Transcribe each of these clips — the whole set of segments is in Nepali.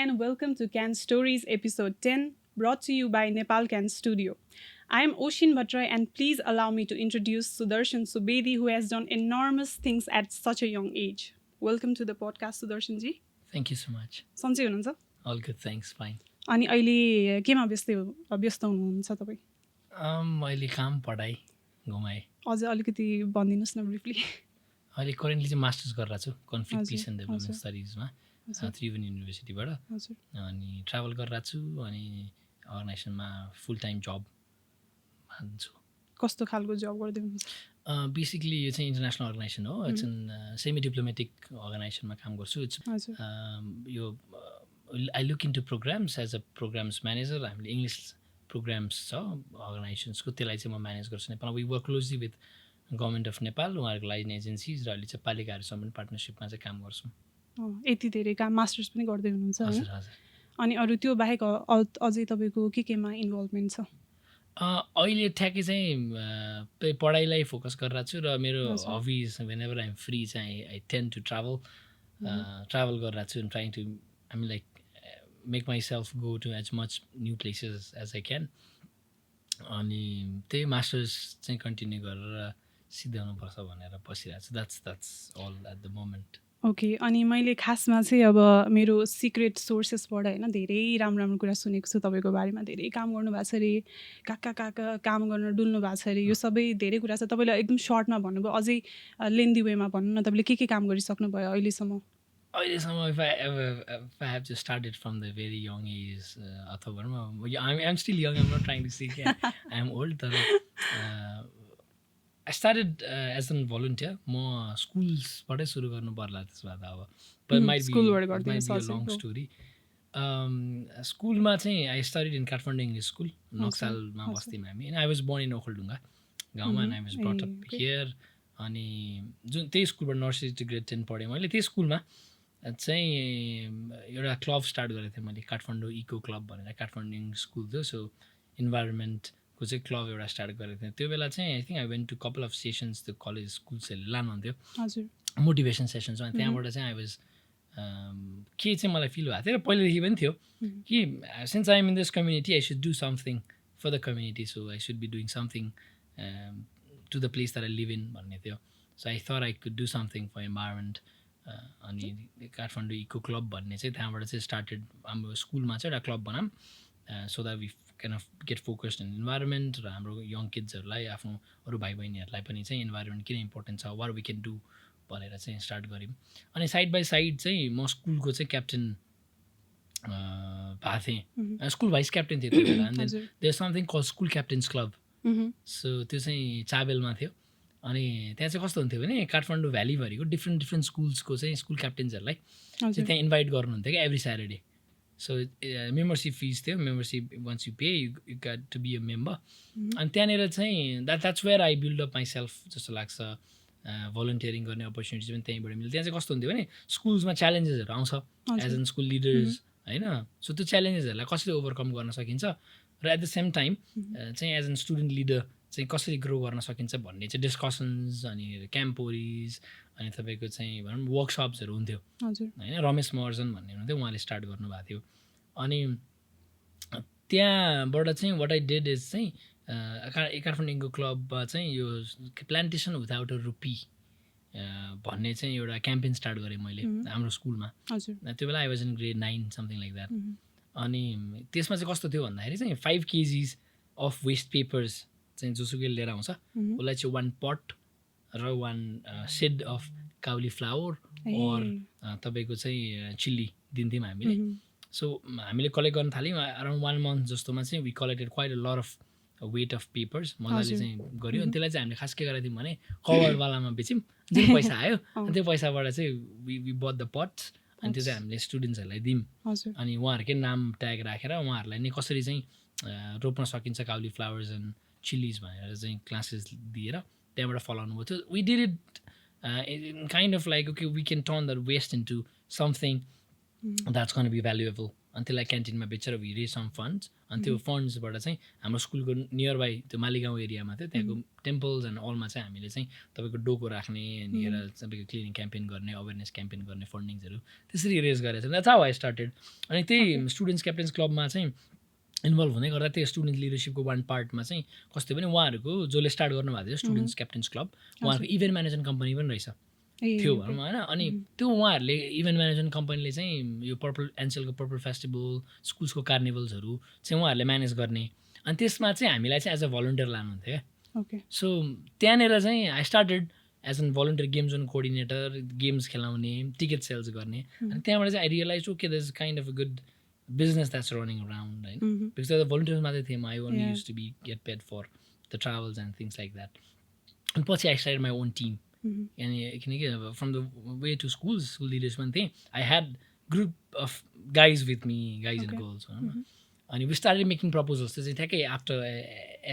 and welcome to Can Stories episode 10, brought to you by Nepal Can Studio. I am Oshin Bhattrai, and please allow me to introduce Sudarshan Subedi, who has done enormous things at such a young age. Welcome to the podcast, Sudarshan ji. Thank you so much. सन्चै हुनुहुन्छ? All good, thanks, fine. अनि अहिले केमा व्यस्त हुनुहुन्छ तपाईँ? अहिले काम पढाइ घुमाएँ. अझ अलिकति भनिदिनुहोस् न ब्रिफली. अहिले करेन्टली चाहिँ मास्टर्स गरिरहेको छु कन्फ्लिक्ट पिस एन्ड डेभलपमेन्ट स्टडिजमा त्रिभुवन युनिभर्सिटीबाट. अनि ट्राभल गरिरहेको छु अनि अर्गनाइजेसनमा फुल टाइम जब छु. कस्तो खालको जब गर्दै हुनुहुन्छ? बेसिकली यो चाहिँ इन्टरनेसनल अर्गनाइजेसन हो. इट्स एन सेमी डिप्लोमेटिक अर्गनाइजेसनमा काम गर्छु. इट्स यो I look into programmes as a programmes manager. हामीले इङ्ग्लिस प्रोग्राम्स छ अर्गनाइजेसन्सको, त्यसलाई चाहिँ म म्यानेज गर्छु नेपालमा. We work closely with government of Nepal, उहाँहरूको लाइन एजेन्सिज र अहिले चाहिँ पालिकाहरूसँग पनि पार्टनरसिपमा चाहिँ काम गर्छौँ. यति धेरै काम मास्टर्स पनि गर्दै हुनुहुन्छ? हजुर हजुर. अनि अरू त्यो बाहेक अझै तपाईँको केमा इन्भल्भमेन्ट छ? अहिले ठ्याक्कै चाहिँ पढाइलाई फोकस गरिरहेको छु र मेरो hobbies whenever I'm free चाहिँ आई टेन्ड टु ट्राभल गरिरहेको छु. Trying to like make myself go to as much new places as I can. अनि त्यही मास्टर्स चाहिँ कन्टिन्यू गरेर सिद्ध्याउनुपर्छ भनेर बसिरहेको छु. That's all at the moment. Okay. अनि मैले खासमा चाहिँ अब मेरो सिक्रेट सोर्सेसबाट होइन धेरै राम्रो कुरा सुनेको छु तपाईँको बारेमा. धेरै काम गर्नुभएको छ अरे, कहाँ काम गर्न डुल्नु भएको छ अरे. यो सबै धेरै कुरा छ. तपाईँले एकदम सर्टमा भन्नुभयो, अझै लेन्दी वेमा भन्नु न, तपाईँले के काम गरिसक्नुभयो अहिलेसम्म? if I have just started from the very young age, I'm still young. I'm not trying to say I'm old. I started as a volunteer. म स्कुल्सबाटै सुरु गर्नु पर्ला त्यसो भए त अब. But it might be a long story. स्कुलमा चाहिँ I studied in Kathmandu English School, नक्सालमा बस्तीमा हामी. And I was born in Okhaldhunga गाउँमा, and I was brought up here. अनि जुन त्यही स्कुलबाट नर्सरी टु ग्रेड 10 पढेँ मैले. त्यही स्कुलमा चाहिँ एउटा क्लब स्टार्ट गरेको थिएँ मैले, काठमाडौँ इको क्लब भनेर. काठमाडौँ इङ्ग्लिस स्कुल थियो, सो इन्भाइरोमेन्टको चाहिँ क्लब एउटा स्टार्ट गरेको थिएँ. त्यो बेला चाहिँ I think I went to couple of sessions त्यो कलेज स्कुल्सहरूले लानुहुन्थ्यो, मोटिभेसन सेसन्समा. त्यहाँबाट चाहिँ आई वाज के चाहिँ मलाई फिल भएको थियो र पहिलेदेखि पनि थियो कि since I am in this community I should do something for the community, so I should be doing something to the place that I live in भन्ने थियो. So I thought I could do something for environment. अनि काठमाडौँ इको क्लब भन्ने चाहिँ त्यहाँबाट चाहिँ स्टार्टेड. हाम्रो स्कुलमा चाहिँ एउटा क्लब बनाऊँ so that we can get focused in environment, र हाम्रो यङ किड्सहरूलाई, आफ्नो अरू भाइ बहिनीहरूलाई पनि चाहिँ इन्भाइरोमेन्ट किन इम्पोर्टेन्ट छ, वाट वी क्यान डु भनेर चाहिँ स्टार्ट गऱ्यौँ. अनि साइड बाई साइड चाहिँ म स्कुलको चाहिँ क्याप्टेन भएको थिएँ, स्कुल भाइस क्याप्टेन थिएँ त्यो बेला. And then there something call school captains club. So त्यो चाहिँ चाबेलमा थियो. अनि त्यहाँ चाहिँ कस्तो हुन्थ्यो भने काठमाडौँ भ्यालीभरिको डिफ्रेन्ट स्कुल्सको चाहिँ स्कुल क्याप्टेन्सहरूलाई चाहिँ त्यहाँ इन्भाइट गर्नुहुन्थ्यो क्या every Saturday. So membership fees थियो. Membership once you pay you got to be a member. अनि त्यहाँनिर चाहिँ that's where I build up my self जस्तो लाग्छ. भलन्टियरिङ गर्ने अपर्च्युनिटिज पनि त्यहीँबाट मिल्यो. त्यहाँ चाहिँ कस्तो हुन्थ्यो भने स्कुल्समा च्यालेन्जेसहरू आउँछ एज एन स्कुल लिडर्स होइन. सो त्यो च्यालेन्जेसहरूलाई कसरी ओभरकम गर्न सकिन्छ र एट द सेम टाइम चाहिँ एज एन स्टुडेन्ट लिडर चाहिँ कसरी ग्रो गर्न सकिन्छ भन्ने चाहिँ डिस्कसन्स अनि क्याम्पोरिज अनि तपाईँको चाहिँ भनौँ वर्कसप्सहरू हुन्थ्यो होइन. रमेश महर्जन भन्ने हुनुहुन्थ्यो, उहाँले स्टार्ट गर्नुभएको थियो. अनि त्यहाँबाट चाहिँ वाट आई डिड इज चाहिँ काठमाडौँको क्लबमा चाहिँ यो प्लान्टेसन विदाउट अ रुपी भन्ने चाहिँ एउटा क्याम्पेन स्टार्ट गरेँ मैले हाम्रो स्कुलमा. त्यो बेला I was in grade 9 something like that. अनि त्यसमा चाहिँ कस्तो थियो भन्दाखेरि चाहिँ 5 kgs अफ वेस्ट पेपर्स चाहिँ जोसुकै लिएर आउँछ, उसलाई चाहिँ 1 pot र 1 सेड अफ काउली फ्लावर और तपाईँको चाहिँ चिल्ली दिन्थ्यौँ हामीले. सो हामीले कलेक्ट गर्न थाल्यौँ. अराउन्ड 1 month जस्तोमा चाहिँ we collected quite a lot of weight of papers मजाले चाहिँ गऱ्यो. अनि त्यसलाई चाहिँ हामीले खास के गरेको थियौँ भने कभरवालामा बेच्यौँ, जुन पैसा आयो अनि त्यो पैसाबाट चाहिँ वी बट द पट्स. अनि त्यो चाहिँ हामीले स्टुडेन्ट्सहरूलाई दियौँ. अनि उहाँहरूकै नाम ट्याग राखेर उहाँहरूलाई नै कसरी चाहिँ रोप्न सकिन्छ काउली फ्लावर्स एन्ड चिल्लिज भनेर चाहिँ क्लासेस दिएर त्यहाँबाट फलाउनु भयो. We did it kind of like okay we can turn the waste into something that's gonna be valuable अनि त्यसलाई क्यान्टिनमा बेचेर वी रेज सम फन्ड्स अनि त्यो फन्ड्सबाट चाहिँ हाम्रो स्कुलको नियर बाई त्यो मालीगाउँ एरियामा थियो त्यहाँको टेम्पल्स एन्ड अलमा चाहिँ हामीले चाहिँ तपाईँको डोको राख्ने अनि तपाईँको क्लिनिङ क्याम्पेन गर्ने अवेरनेस क्याम्पेन गर्ने फन्डिङ्सहरू त्यसरी रेज गरेको छ द्याट्स हाउ आई स्टार्टेड अनि त्यही स्टुडेन्ट्स क्याप्टेन्स क्लबमा चाहिँ इन्भल्भ हुँदै गर्दा त्यो स्टुडेन्ट लिडरसिपको वान पार्टमा चाहिँ कस्तो भने उहाँहरूको जसले स्टार्ट गर्नुभएको थियो स्टुडेन्ट्स क्याप्टेन्स क्लब उहाँहरूको इभेन्ट म्यानेजमेन्ट कम्पनी पनि रहेछ थियो भनौँ होइन अनि त्यो उहाँहरूले इभेन्ट म्यानेजमेन्ट कम्पनीले चाहिँ यो पर्पल एनसेलको पर्पल फेस्टिभल स्कुल्सको कार्निभल्सहरू चाहिँ उहाँहरूले म्यानेज गर्ने अनि त्यसमा चाहिँ हामीलाई चाहिँ एज अ भलन्टियर लानुहुन्थ्यो क्या सो त्यहाँनिर चाहिँ I started as an volunteer game zone coordinator games खेलाउने टिकट सेल्स गर्ने अनि त्यहाँबाट चाहिँ I realise okay this kind of a good business that's running around, right? Because the volunteers मात्रै थिएँ I only used to be get paid for the travels and things like that. And पछि I started my own team. And किनकि from the way to schools, school leaders one thing, I had group of guys with me, guys and girls. And we started making proposals. So ठ्याक्कै after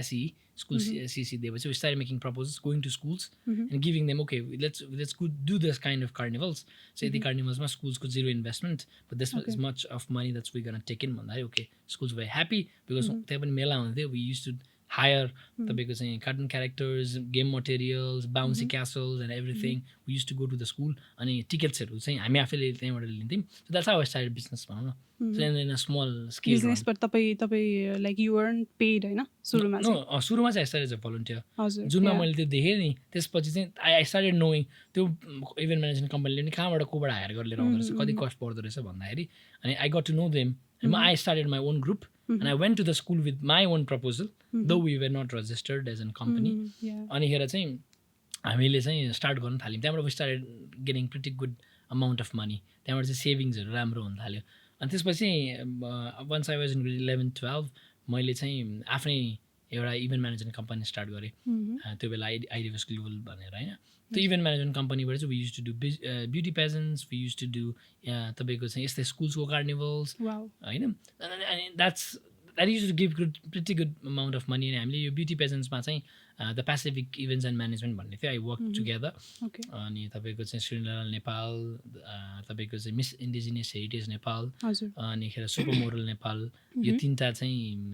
SE school CC दिएपछि we started making proposals, going to schools and giving them okay, let's go do this kind of carnivals. So the carnivals ma schools ko zero investment, but this is much of money that's we're gonna take in. भन्दा okay, schools were happy because त्यहाँ पनि मेला हुन्थ्यो. We used to hire तपाईँको चाहिँ cartoon characters, game materials, bouncy castles and everything. We used to go to the school अनि टिकट्सहरू चाहिँ हामी आफैले त्यहीँबाट लिन्थ्यौँ. So that's how I started business भनौँ न. So in a small scale. Business पर तपाईँ like you weren't paid हैन सुरुमा चाहिँ? No, सुरुमा चाहिँ I started as a volunteer. हजुर. जुनमा मैले त्यो देखेँ नि त्यसपछि चाहिँ I started knowing त्यो इभेन्ट म्यानेजमेन्ट कम्पनीले नि कहाँबाट कोबाट हायर गरेर लिएर आउँदो रहेछ कति कस्ट पर्दो रहेछ भन्दाखेरि अनि I got to know them. And I started my own group and I went to the school with my own proposal, though we were not registered as a company. अनि हेर चाहिँ हामीले चाहिँ स्टार्ट गर्न थाल्यौँ त्यहाँबाट we started getting pretty good amount of money. त्यहाँबाट चाहिँ सेभिङ्सहरू राम्रो हुन थाल्यो अनि त्यसपछि once I was in grade 11-12 मैले चाहिँ आफ्नै एउटा इभेन्ट म्यानेजमेन्ट कम्पनी स्टार्ट गरेँ त्यो बेला आइडिभेस ग्लोबल भनेर होइन त्यो इभेन्ट म्यानेजमेन्ट कम्पनीबाट चाहिँ we used to do beauty pageants we used to do तपाईँको चाहिँ यस्तै स्कुल्सको कार्निभल्स होइन अनि that used to give pretty good amount of money अनि हामीले यो ब्युटी पेजेन्ट्समा चाहिँ the Pacific events and management भन्ने थियो आई वर्क टुगेदर अनि तपाईँको चाहिँ श्रीनगर नेपाल तपाईँको चाहिँ मिस इन्डिजिनियस हेरिटेज नेपाल अनि खेर सुपर मोरल नेपाल यो तिनवटा चाहिँ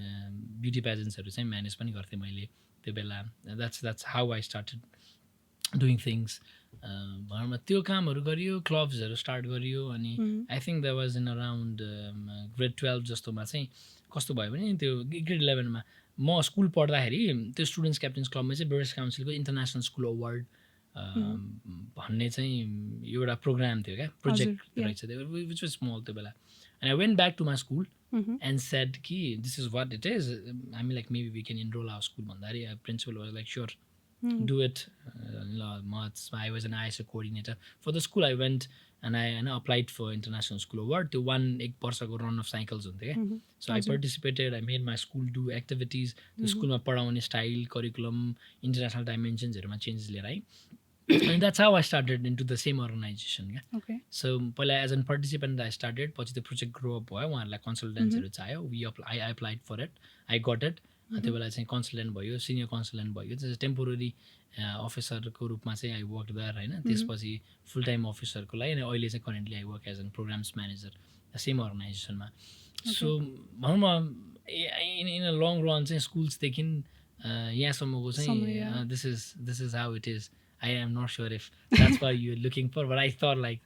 ब्युटी पेजेन्ट्सहरू चाहिँ म्यानेज पनि गर्थेँ मैले त्यो बेला that's how I started doing things भनौँ न त्यो कामहरू गरियो क्लब्सहरू स्टार्ट गरियो अनि I think that was in around grade 12 जस्तोमा चाहिँ कस्तो भयो भने त्यो ग्रेड 11मा म स्कुल पढ्दाखेरि त्यो स्टुडेन्ट्स क्याप्टेन्स क्लबमा चाहिँ ब्रिटिस काउन्सिलको इन्टरनेसनल स्कुल अवार्ड भन्ने चाहिँ एउटा प्रोग्राम थियो क्या प्रोजेक्ट रहेछ त्यो विच वाज स्मल त्यो बेला and I went back to my school and said कि this is what it is हामी like maybe we can enrol our school भन्दाखेरि principal was like sure do it. I was an ISO coordinator for the school. I went and I applied for international school award to one ek barsako run of cycles hunthyo ke so I participated. I made my school do activities the school ma padhaउने style curriculum international dimensions haruma changes liएर ai and that's how I started into the same organization okay so पहिला as a participant I started पछि त्यो प्रोजेक्ट ग्रो अप भयो उहाँहरूलाई कन्सल्टेन्ट्सहरू चाहियो I applied for it I got it त्यो बेला चाहिँ कन्सल्टेन्ट भयो सिनियर कन्सल्टेन्ट भयो चाहिँ टेम्पोररी अफिसरको रूपमा चाहिँ आई वर्क देयर होइन त्यसपछि फुल टाइम अफिसरको लागि अनि अहिले चाहिँ currently I work as an programs manager same अर्गनाइजेसनमा सो भनौँ न इन अ लङ रन चाहिँ स्कुल्सदेखि यहाँसम्मको चाहिँ this is how it is I am not sure if that's what you looking for but I thought like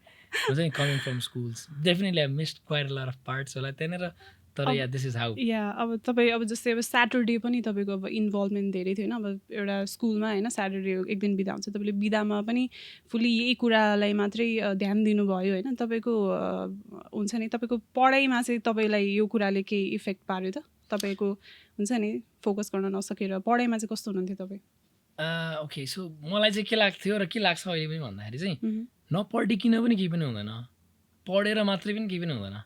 चाहिँ coming from schools definitely I missed quite a lot of parts होला त्यहाँनिर तर या दिस इज हाउ अब तपाईँ अब जस्तै अब स्याटरडे पनि तपाईँको अब इन्भल्भमेन्ट धेरै थियो होइन अब एउटा स्कुलमा होइन स्याटरडे एक दिन बिदा हुन्छ तपाईँले बिदामा पनि फुल्ली यही कुरालाई मात्रै ध्यान दिनुभयो होइन तपाईँको हुन्छ नि तपाईँको पढाइमा चाहिँ तपाईँलाई यो कुराले केही इफेक्ट पार्यो त तपाईँको हुन्छ नि फोकस गर्न नसकेर पढाइमा चाहिँ कस्तो हुनुहुन्थ्यो तपाईँ ओके सो मलाई चाहिँ के लाग्थ्यो र के लाग्छ अहिले पनि भन्दाखेरि चाहिँ नपढिकन पनि केही पनि हुँदैन पढेर मात्रै पनि केही पनि हुँदैन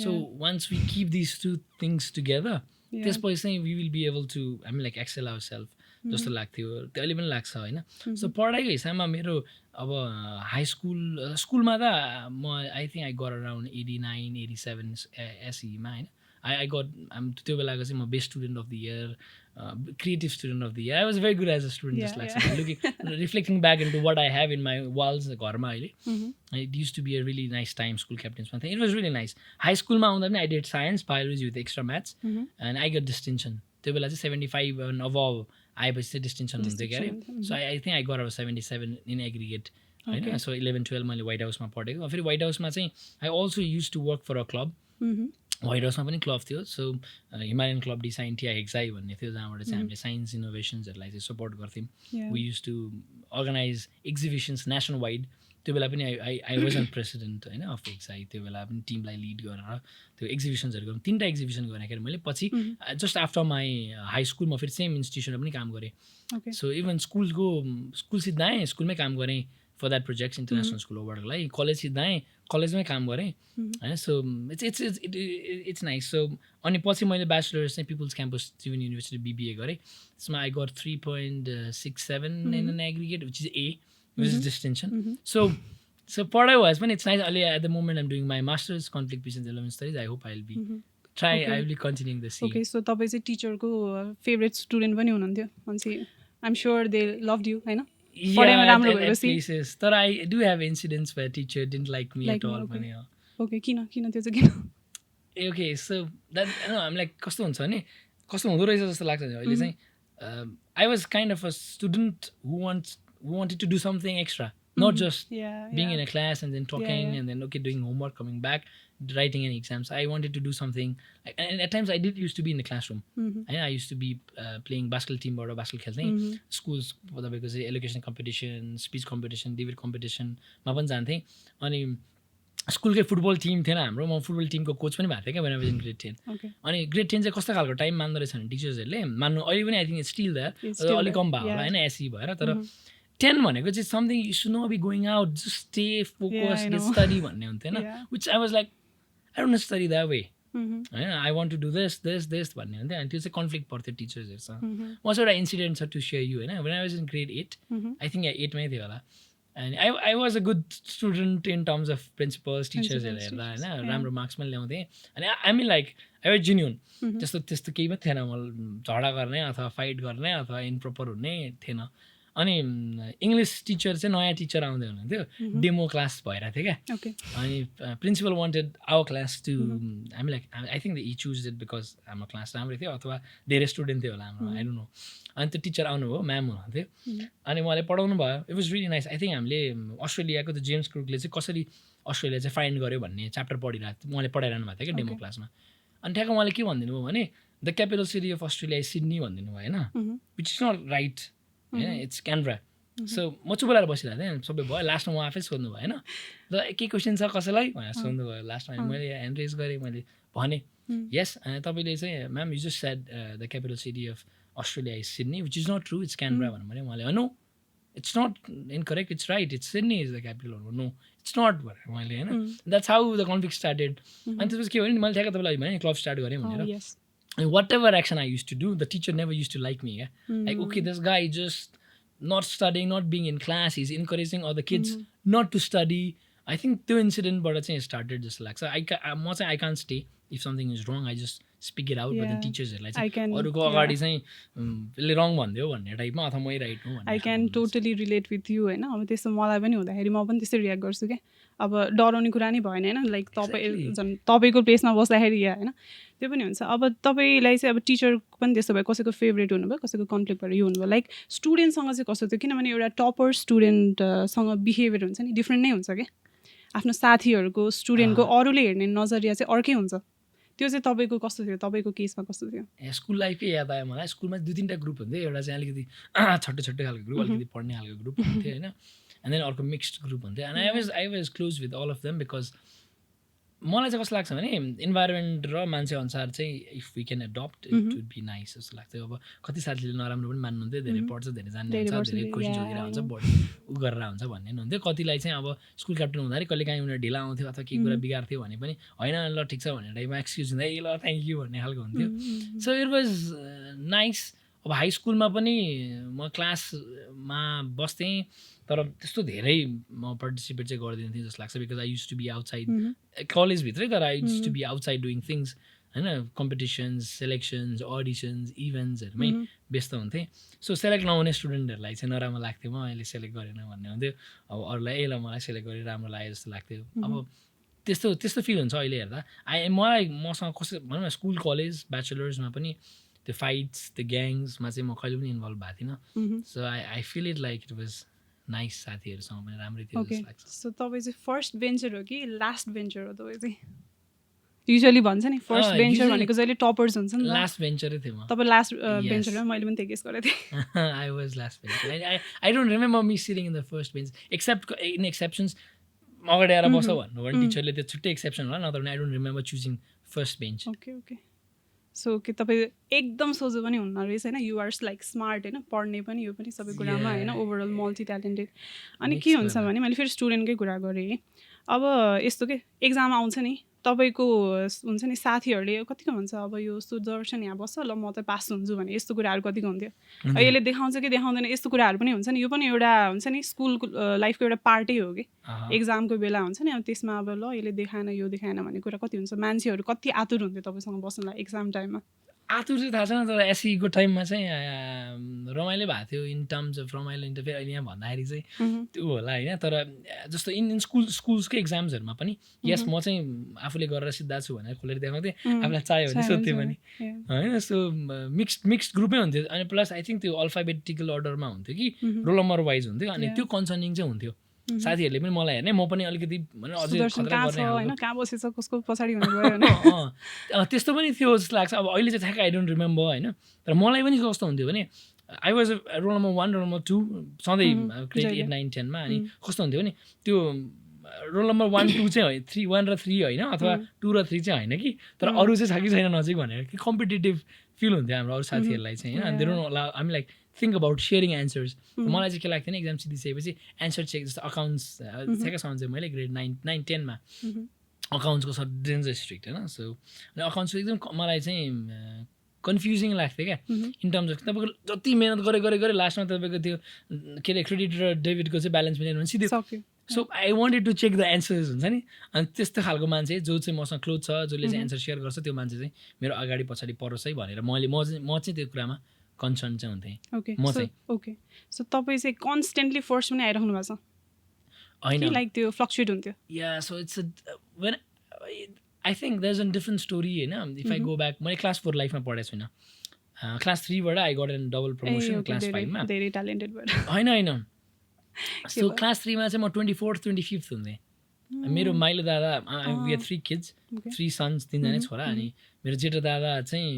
So once we keep these two things together, त्यसपछि चाहिँ we will be able to like excel ourselves जस्तो लाग्थ्यो त्यो अहिले पनि लाग्छ होइन सो पढाइको हिसाबमा मेरो अब हाई स्कुलमा त म I think I got around 89-87 एसईमा होइन आई गट त्यो बेलाको चाहिँ म best student of the year creative student of the year. I was very good as a student, just like reflecting back into what I have in my walls घरमा अहिले. It used to be a really nice time school captains thing. It was really nice. High school मा आउँदा पनि I did science, biology with extra maths and I got distinction. त्यो बेला चाहिँ 75 and above आएपछि चाहिँ distinction हुन्थ्यो क्या अरे. So I think I got about 77 in aggregate. होइन. So 11-12 मैले White House मा पढेको. फेरि White House मा चाहिँ I also used to work for a club. White House मा पनि क्लब थियो. सो हिमालयन क्लब डी साइन्टिया हेक्साई भन्ने थियो जहाँबाट चाहिँ हामीले साइन्स इनोभेसन्सहरूलाई चाहिँ सपोर्ट गर्थ्यौँ. We used to organise exhibitions nationwide. त्यो बेला पनि आई वाज एन प्रेसिडेन्ट होइन अफ हेक्साई. त्यो बेला पनि टिमलाई लिड गरेर त्यो एक्जिबिसन्सहरू गरौँ. 3टा एक्जिबिसन गरेँ मैले. पछि just after my high school म फेरि सेम इन्स्टिट्युसनमा पनि काम गरेँ. सो इभन स्कुल सिद्धाएँ, स्कुलमै काम गरेँ for that projects international school अवार्डको लागि. कलेज सिद्धाएँ, कलेजमै काम गरेँ होइन. So it's nice. सो अनि पछि मैले ब्याचलर्स चाहिँ people's campus civil university BBA गरेँ. त्यसमा I got 3.67 in an aggregate which is A, which is distinction. So पढाइ वाज पनि इट्स नाइस. अहिले at the moment I'm doing my masters conflict peace and development studies. I hope I will be try I will continuing the same. Okay. So तपाईँ चाहिँ टिचरको फेभरेट स्टुडेन्ट पनि हुनुहुन्थ्यो मान्छे. I'm sure they loved you होइन. तर I do have incidents where teacher didn't like me at all पनि. ओके. किन त्यो चाहिँ किन? ओके. सो द्याट हामीलाई कस्तो हुन्छ भने कस्तो हुँदो रहेछ जस्तो लाग्छ अहिले चाहिँ. I was kind of a student who wanted to do something extra, not just being in a class and then talking and then doing homework, coming back, writing any exams. I wanted to do something, and at times I did used to be in the classroom. And I used to be playing basketball team or basketball खेल्थेँ. Schools because elocution competition, speech competition, debate competition मा पनि जान्थेँ. अनि स्कुलकै फुटबल टिम थिएन हाम्रो. म फुटबल टिमको कोच पनि भएको थिएँ क्या when I was in grade 10. अनि grade 10 चाहिँ कस्तो खालको टाइम मान्दो रहेछ भने टिचर्सहरूले मान्नु अहिले पनि I think it's still that अलिक कम भयो होला होइन एसई भएर. तर 10 भनेको चाहिँ something you should not be going out, just stay focus, get study भन्ने हुन्थ्यो होइन. Which I was like I don't study that way होइन. I want to do this भन्ने हुन्थ्यो. अनि त्यो चाहिँ कन्फ्लिक्ट पर्थ्यो टिचर्सहरूसँग. म चाहिँ एउटा इन्सिडेन्ट छ टु सेयर यु होइन. When I was in grade 8, I think 8मै थियो होला. अनि I was a good student in terms of principals टिचर्सहरू हेर्दा होइन. राम्रो मार्क्स पनि ल्याउँथेँ. अनि I mean like I was genuine. त्यस्तो केही पनि थिएन. म झगडा गर्ने अथवा फाइट गर्ने अथवा इम्प्रोपर हुने थिएन. अनि इङ्ग्लिस टिचर चाहिँ नयाँ टिचर आउँदै हुनुहुन्थ्यो. डेमो क्लास भइरहेको थियो क्या. अनि principal wanted our class to हामी like I think he choose it because हाम्रो क्लास राम्रै थियो अथवा धेरै स्टुडेन्ट थियो होला हाम्रो, आई डोन्ट नो. अनि त्यो टिचर आउनुभयो, म्याम हुनुहुन्थ्यो. अनि उहाँले पढाउनु भयो. It was really nice. I think हामीले अस्ट्रेलियाको त्यो जेम्स क्रुकले चाहिँ कसरी अस्ट्रेलिया चाहिँ फाइन्ड गर्यो भन्ने च्याप्टर पढिरहेको थियो. उहाँले पढाइरहनु भएको थियो क्या डेमो क्लासमा. अनि ठ्याक्क उहाँले के भनिदिनु भयो भने the capital city of Australia is Sydney भनिदिनु भयो होइन. विच इज नट राइट होइन. इट्स क्यानब्रा. सो म चुप लगाएर बसिरहेको थिएँ. सबै भयो. लास्टमा उहाँ आफै सोध्नु भयो होइन. र के क्वेसन छ कसैलाई भनेर सोध्नु भयो लास्टमा. मैले ह्यान्ड रेज गरेँ. मैले भने यस तपाईँले चाहिँ ma'am you just said the capital city of Australia is Sydney which is not true, it's Canberra भन्नु भने उहाँले no it's not incorrect, it's right, it's Sydney is the capital भन्नु. नो इट्स नट भनेर मैले होइन. That's how the conflict started. अनि त्यसपछि के भयो भने मैले ठ्याक्क तपाईँलाई भने क्लब स्टार्ट गरेँ भनेर. And whatever action I used to do, the teacher never used to like me. Like, okay, this guy just not studying, not being in class, he's encouraging other kids not to study. I think the incident started just like, so I can't stay. If something is wrong, I just speak it out. But the teachers are like, I can wrong भन्ने टाइपमा अथवा मै राइट हो भन्ने. I can totally relate with you होइन. अब त्यस्तो मलाई पनि हुँदाखेरि म पनि त्यस्तै रियाक्ट गर्छु क्या. अब डराउने कुरा नै भएन होइन. लाइक तपाईँको प्लेसमा बस्दाखेरि या होइन त्यो पनि हुन्छ. अब तपाईँलाई चाहिँ अब टिचर पनि त्यस्तो भयो, कसैको फेभरेट हुनुभयो, कसैको कन्फ्लिक्ट भएर यो हुनुभयो. लाइक स्टुडेन्टसँग चाहिँ कस्तो थियो, किनभने एउटा टपर स्टुडेन्टसँग बिहेभियर हुन्छ नि डिफ्रेन्ट नै हुन्छ क्या. आफ्नो साथीहरूको स्टुडेन्टको अरूले हेर्ने नजरिया चाहिँ अर्कै हुन्छ. त्यो चाहिँ तपाईँको कस्तो थियो, तपाईँको केसमा कस्तो थियो? स्कुल लाइफै याद आयो मलाई. स्कुलमा 2-3टा ग्रुप हुन्थ्यो. एउटा चाहिँ अलिकति छट्टै खालको ग्रुप, अलिकति पढ्ने खालको ग्रुप हुन्थ्यो होइन. एन्ड देन अर्को मिक्स्ड ग्रुप हुन्थ्यो. And I was close with all of them because मलाई चाहिँ कस्तो लाग्छ भने इन्भाइरोमेन्ट र मान्छे अनुसार चाहिँ if we can adapt it would be nice जस्तो लाग्थ्यो. अब कति साथीले नराम्रो पनि मान्नुहुन्थ्यो, धेरै पढ्छ, धेरै जान्ने हुन्छ, धेरै कोसिस गरिरहेको हुन्छ, ऊ गरेर हुन्छ भन्ने हुन्थ्यो. कतिलाई चाहिँ अब स्कुल क्याप्टन हुँदाखेरि कहिले काहीँ उनीहरू ढिला आउँथ्यो अथवा केही कुरा बिगार्थ्यो भने पनि होइन ल ठिक छ भनेर टाइममा एक्सक्युज हुँदा ए ल थ्याङ्क यू भन्ने खालको हुन्थ्यो. So it was nice. अब हाई स्कुलमा पनि म क्लासमा बस्थेँ तर त्यस्तो धेरै म पार्टिसिपेट चाहिँ गर्दिनँ थिएँ जस्तो लाग्छ. Because I use to be outside कलेजभित्रै, तर I use to be outside doing things होइन कम्पिटिसन्स सेलेक्सन्स अडिसन्स इभेन्ट्सहरूमै व्यस्त हुन्थेँ सो सेलेक्ट नहुने स्टुडेन्टहरूलाई चाहिँ नराम्रो लाग्थ्यो म अहिले सेलेक्ट गरेन भन्ने हुन्थ्यो अब अरूलाई ल मलाई सेलेक्ट गरेर राम्रो लाग्यो जस्तो लाग्थ्यो अब त्यस्तो त्यस्तो फिल हुन्छ अहिले हेर्दा मलाई मसँग कसै भनौँ न स्कुल कलेज ब्याचलर्समा पनि त्यो फाइट्स त्यो ग्याङ्समा चाहिँ म कहिले पनि इन्भल्भ भएको थिइनँ so I feel it like it was nice साथीहरूसँग पनि राम्रै थियो जस्तो लाग्छ सो तपाईँ चाहिँ फर्स्ट बेन्चर हो कि लास्ट बेन्चर हो तपाईँ चाहिँ युजली भन्छ नि फर्स्ट बेन्चर भनेको जहिले टपर्स हुन्छ नि लास्ट बेन्चरै थियो म तपाईँ लास्ट बेन्चर हो मैले पनि त्यही गेस गरेको थिएँ I was last bencher I don't remember me sitting in the first bench accept in exceptions अगाडि आएर बस भन्नु भने टिचरले त्यो छुट्टै एक्सेप्सन होला नत्र I don't remember choosing first bench okay so के तपाईँ एकदम सोझो पनि हुन्न रहेछ होइन युआर्स लाइक स्मार्ट होइन पढ्ने पनि यो पनि सबै कुरामा होइन ओभरअल मल्टी ट्यालेन्टेड अनि के हुन्छ भने मैले फेरि स्टुडेन्टकै कुरा गरेँ अब यस्तो के एक्जाम आउँछ नि तपाईँको हुन्छ नि साथीहरूले कतिको भन्छ अब यो सुदर्शन यहाँ बस्छ ल म त पास हुन्छु भने यस्तो कुराहरू कतिको हुन्थ्यो यसले देखाउँछ कि देखाउँदैन यस्तो कुराहरू पनि हुन्छ नि यो पनि एउटा हुन्छ नि स्कुलको लाइफको एउटा पार्टै हो कि एक्जामको बेला हुन्छ नि अब त्यसमा अब ल यसले देखाएन यो देखाएन भन्ने कुरा कति हुन्छ मान्छेहरू कति आतुर हुन्थ्यो तपाईँसँग बस्नलाई एक्जाम टाइममा आतुर चाहिँ थाहा छैन तर एसईको टाइममा चाहिँ रमाइलो भएको थियो इन टर्म्स अफ रमाइलो इन फेरि अहिले यहाँ भन्दाखेरि चाहिँ त्यो होला होइन तर जस्तो इन स्कुल्सकै एक्जाम्सहरूमा पनि यस म चाहिँ आफूले गरेर सिद्धा छु भनेर खोलेर देखाउँथेँ आफूलाई चाहियो भने सोध्थेँ पनि होइन सो मिक्स्ड ग्रुपै हुन्थ्यो अनि प्लस आई थिङ्क त्यो अल्फाबेटिकल अर्डरमा हुन्थ्यो कि रोल नम्बर वाइज हुन्थ्यो अनि त्यो कन्सर्निङ चाहिँ हुन्थ्यो साथीहरूले पनि मलाई हेर्ने म पनि अलिकति त्यस्तो पनि थियो जस्तो लाग्छ अब अहिले चाहिँ ठ्याक्कै आई डोन्ट रिमेम्बर होइन तर मलाई पनि कस्तो हुन्थ्यो भने I was roll number 1 roll number 2 सधैँ ग्रेड 8 9 10 मा अनि कस्तो हुन्थ्यो भने त्यो रोल नम्बर 1 2 चाहिँ 3 1 र 3 होइन अथवा 2 र 3 चाहिँ होइन कि तर अरू चाहिँ छ कि छैन नजिक भनेर कि कम्पिटेटिभ फिल हुन्थ्यो हाम्रो अरू साथीहरूलाई चाहिँ होइन they don't allow I like think about sharing answers मलाई चाहिँ के लाग्थ्यो नि एक्जाम सिधिसकेपछि एन्सर चेक जस्तो अकाउन्ट्स सेकेन्ड चाहिँ मैले ग्रेड 9 10 मा अकाउन्ट्सको सर डेन्जर स्ट्रिक्ट होइन सो अनि अकाउन्ट्सको एकदम मलाई चाहिँ कन्फ्युजिङ लाग्थ्यो क्या इन टर्म्स अफ तपाईँको जति मिहिनेत गरे लास्टमा तपाईँको त्यो के अरे क्रेडिट र डेबिटको चाहिँ ब्यालेन्स मिलेन भने सिधै so I wanted to check the answers हुन्छ नि अनि त्यस्तो खालको मान्छे जो चाहिँ मसँग क्लोज छ जसले चाहिँ एन्सर सेयर गर्छ त्यो मान्छे चाहिँ मेरो अगाडि पछाडि परोस् है भनेर म चाहिँ त्यो कुरामा कन्सर्न चाहिँ हुन्थेँ म चाहिँ ओके सो तपाईँ चाहिँ कन्सटेन्टली फर्स्ट पनि आइराख्नु भएको छ होइन लाइक त्यो फ्लक्चुएट हुन्थ्यो या so it's when I think there is a different story होइन इफ आई गो ब्याक मैले क्लास 4 लाइफमा पढेको छुइनँ क्लास 3 बाट I got an double promotion class 5 मा धेरै ट्यालेन्टेड भएर होइन सो क्लास 3 मा चाहिँ म 24th 25th हुन्थेँ मेरो माइलो दादा वी आर 3 किड्स 3 सन्स 3 जना छोरा अनि मेरो जेठो दादा चाहिँ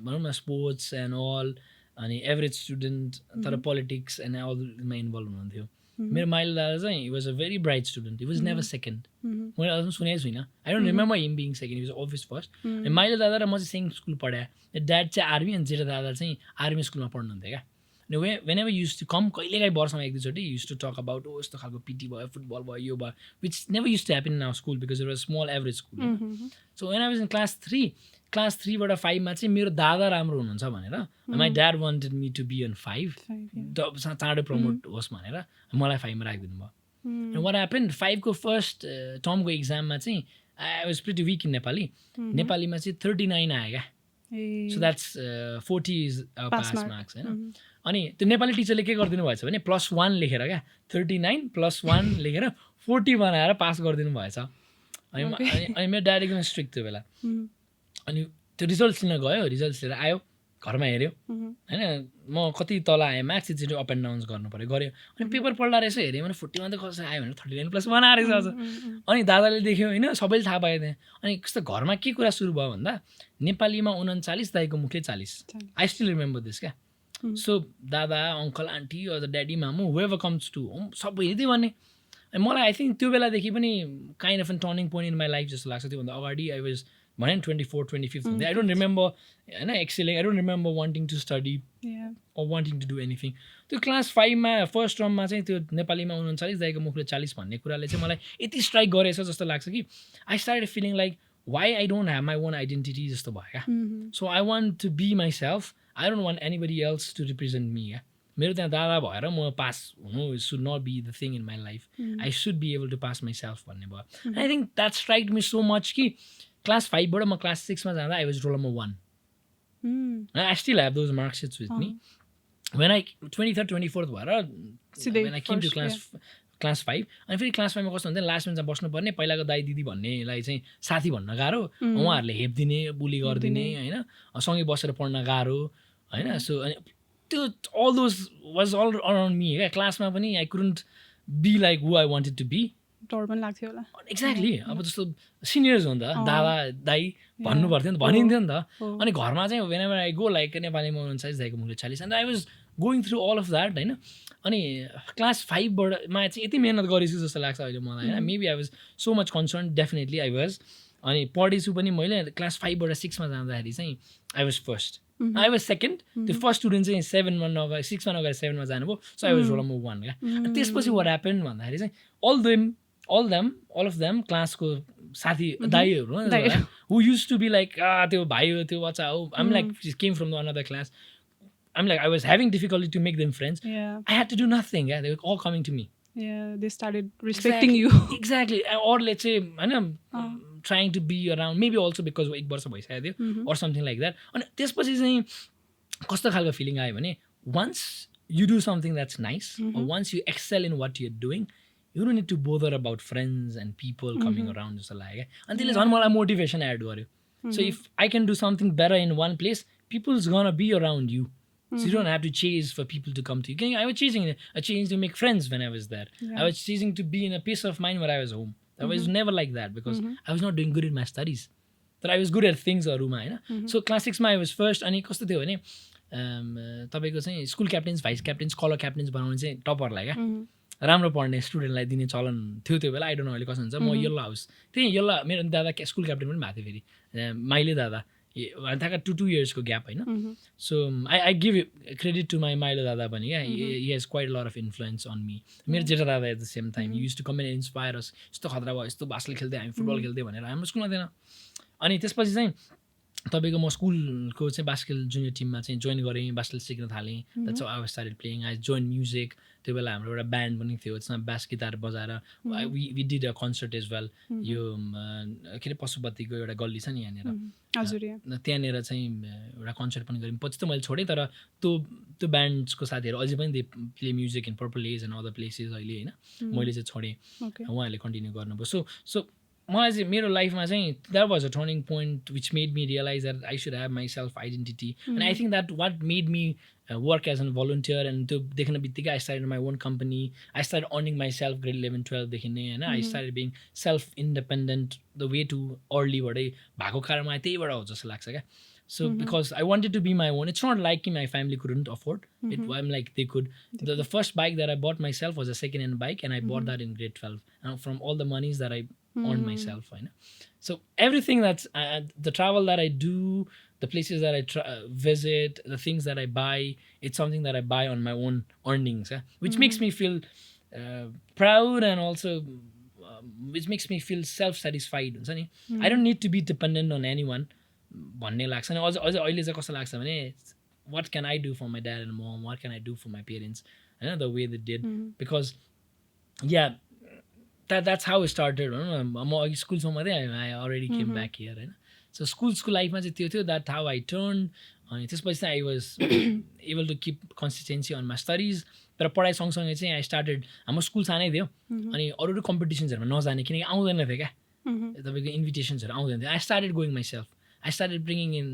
भनौँ न स्पोर्ट्स एन्ड अल अनि एभरेज स्टुडेन्ट तर पोलिटिक्स एन्ड अलमा इन्भल्भ हुनुहुन्थ्यो मेरो माइलो दादा चाहिँ he was a very bright student he was never second मैले अझै सुनेको छुइनँ I don't remember him being second he was obvious first माइलो दादा र म चाहिँ सेम स्कुल पढाएँ ड्याड चाहिँ आर्मी अनि जेठो दादा चाहिँ आर्मी स्कुलमा पढ्नुहुन्थ्यो क्या अनि whenever used to come कहिलेकाहीँ वर्षमा एक दुईचोटि युज टु टक अबाउट यस्तो खालको पिटी भयो फुटबल भयो यो भयो which never used to happen in our school because it was small average school so when I was in class 3 बाट 5 मा चाहिँ मेरो दादा राम्रो हुनुहुन्छ भनेर my dad wanted me to be on 5 चाँडो प्रमोट होस् भनेर मलाई 5 मा राखिदिनु भयो अनि वाट ह्यापन 5 को फर्स्ट टर्मको एक्जाममा चाहिँ I was pretty weak in नेपालीमा चाहिँ 39 आयो क्या so that's 40 is pass marks होइन अनि त्यो नेपाली टिचरले के गरिदिनु भएछ भने +1 लेखेर क्या 39 +1 लेखेर 40 बनाएर पास गरिदिनु भएछ अनि मेरो ड्याडी एकदम स्ट्रिक्ट त्यो बेला अनि त्यो रिजल्ट्स लिन गयो रिजल्ट्स लिएर आयो घरमा हेऱ्यो होइन म कति तल आएँ म्याक्स एकचोटि अप एन्ड डाउन्स गर्नु पऱ्यो गऱ्यो अनि पेपर पढ्दा रहेछ हेऱ्यो भने 40 मा त कसरी आयो भने 39 +1 आएर रहेछ अनि दादाले देख्यो होइन सबैले थाहा पायो त्यहाँ अनि कस्तो घरमा के कुरा सुरु भयो भन्दा नेपालीमा 39 दाइको मुखले 40 आई स्टिल रिमेम्बर दिस क्या सो दादा uncle aunty or the daddy मामु हुएभर कम्स टु होम सबैले त्यही भन्ने अनि मलाई आई थिङ्क त्यो बेलादेखि पनि kind of an turning point in my life जस्तो लाग्छ त्योभन्दा अगाडि आई वाज भने 24 25th हुन्थ्यो आई डोन्ट रिमेम्बर होइन excelling I don't remember wanting to study or wanting to do anything त्यो क्लास 5 मा फर्स्ट टर्ममा चाहिँ त्यो नेपालीमा 39 दाइको मुखले 40 भन्ने कुराले चाहिँ मलाई यति स्ट्राइक गरेछ जस्तो लाग्छ कि I started feeling like why I don't have my own identity जस्तो भयो क्या so I want to be myself I don't want anybody else to represent me क्या मेरो त्यहाँ दादा भएर म पास हुनु should not be the thing in my life I should be able to pass myself भन्ने भयो I think that strike me so much कि क्लास 5 बाट म क्लास 6 मा जाँदा I was roll number 1 I still have those marks it's with me when I 23rd 24th भएर when I came to class 5 अनि फेरि क्लास 5 मा कस्तो हुन्थ्यो लास्ट बेन्चमा बस्नुपर्ने पहिलाको दाइ दिदी भन्नेलाई चाहिँ साथी भन्न गाह्रो उहाँहरूले हेपिदिने बुली गरिदिने होइन सँगै बसेर पढ्न गाह्रो होइन सो अनि त्यो all those was all around me क्या क्लासमा पनि I couldn't be like who I wanted to be डर पनि लाग्थ्यो होला एक्ज्याक्टली अब जस्तो सिनियर्स हो नि त दादा दाइ भन्नु पर्थ्यो नि त भनिन्थ्यो नि त अनि घरमा चाहिँ वेनेभर आई गो लाइक नेपालीमा 49 दाइको मुखले 40 and I was going through all of that होइन अनि क्लास 5 मा चाहिँ यति मिहिनेत गरेछु जस्तो लाग्छ अहिले मलाई होइन maybe I was so much concern definitely I was अनि पढेछु पनि मैले क्लास 5 बाट 6 मा जाँदाखेरि चाहिँ I was first I was second त्यो फर्स्ट स्टुडेन्ट चाहिँ 7 मा नगएर 6 मा नगएर 7 मा जानुभयो so I was roll number 1 क्या अनि त्यसपछि वाट ह्यापन भन्दाखेरि चाहिँ all of them क्लासको साथी दाइहरू who use to be like त्यो भाइ हो त्यो बच्चा हो I'm like came from another class I'm like I was having difficulty to make them friends I had to do nothing क्या they were all coming to me they started respecting you exactly or let's say होइन trying to be around maybe also because 1 वर्ष भइसकेको थियो or something like that अनि त्यसपछि चाहिँ कस्तो खालको फिलिङ आयो भने once you do something that's nice or once you excel in what you're doing you don't need to bother about friends and people coming around जस्तो लाग्यो क्या अनि त्यसले झन् मलाई मोटिभेसन एड गर्यो so if I can do something better in one place people's gonna be around you so you don't have to chase for people to come to you. I was chasing to make friends when I was there. I was chasing to be in a peace of mind when I was home. I was never like that because I was not doing good in my studies. But I was good at things हरूमा होइन so class 6 मा I was first अनि कस्तो थियो भने तपाईँको चाहिँ स्कुल क्याप्टेन्स भाइस क्याप्टेन्स कलर क्याप्टेन्स बनाउने चाहिँ टपरलाई क्या राम्रो पढ्ने स्टुडेन्टलाई दिने चलन थियो त्यो बेला आई डोन्ट नो अहिले कसो हुन्छ म यल्लो हाउस त्यही यल्लो मेरो दादा स्कुल क्याप्टेन पनि भएको थियो फेरि माइले दादा त्यहाँका 2 इयर्सको ग्याप होइन so I give credit to माइलो दादा पनि क्या he has quite lot of influence on me मेरो जेठा दादा at the same time use to come and inspire us यस्तो खतरा भयो यस्तो बास्केट खेल्दै हामी फुटबल खेल्दै भनेर हाम्रो स्कुलमा थिएन अनि त्यसपछि चाहिँ तपाईँको म स्कुलको चाहिँ बास्केट जुनियर टिममा चाहिँ जोइन गरेँ बास्केट सिक्न थालेँ that's how I started playing I join music त्यो बेला हाम्रो एउटा ब्यान्ड पनि थियो त्यसमा बास गिटार बजाएर we did a concert as well यो के अरे पशुपतिको एउटा गल्ली छ नि यहाँनिर त्यहाँनिर चाहिँ एउटा कन्सर्ट पनि गऱ्यौँ पछि त मैले छोडेँ तर त्यो ब्यान्ड्सको साथीहरू अझै पनि they play music in Purple Haze and other places अहिले होइन मैले चाहिँ छोडेँ उहाँहरूले कन्टिन्यू गर्नुभयो सो मलाई चाहिँ मेरो लाइफमा चाहिँ that was a turning point which made me realise that I should have my self identity and I think that what made me work as an volunteer and त्यो देख्ने बित्तिकै I started my own company I start earning my self grade 11-12देखि नै होइन I started being self independent the way to अर्लीबाटै भएको कारण मलाई त्यहीबाट हो जस्तो लाग्छ क्या so because I wanted to be my own it's not like कि my family couldn't afford it I'm like they could the first bike that I bought myself was a second hand bike and I bought that in grade 12 and from all the moneys that I earn myself होइन so everything that's the travel that I do the places that I visit the things that I buy it's something that I buy on my own earnings which makes me feel proud and also which makes me feel self-satisfied हुन्छ नि I don't need to be dependent on anyone भन्ने लाग्छ नि अझ अहिले चाहिँ कस्तो लाग्छ भने what can I do for my dad and mom what can I do for my parents होइन the way they did because yeah that's how it started म अघि स्कुलसम्म थिएँ I already came back here होइन सो स्कुलको लाइफमा चाहिँ त्यो थियो द्याट हाउ आई टर्न अनि त्यसपछि चाहिँ I was able to keep consistency on my studies तर पढाइ सँगसँगै चाहिँ आई स्टार्टेड हाम्रो स्कुल सानै थियो अनि अरू कम्पिटिसन्सहरूमा नजाने किनकि आउँदैन थियो क्या तपाईँको इन्भिटेसन्सहरू आउँदैन थियो I started going my self I started bringing in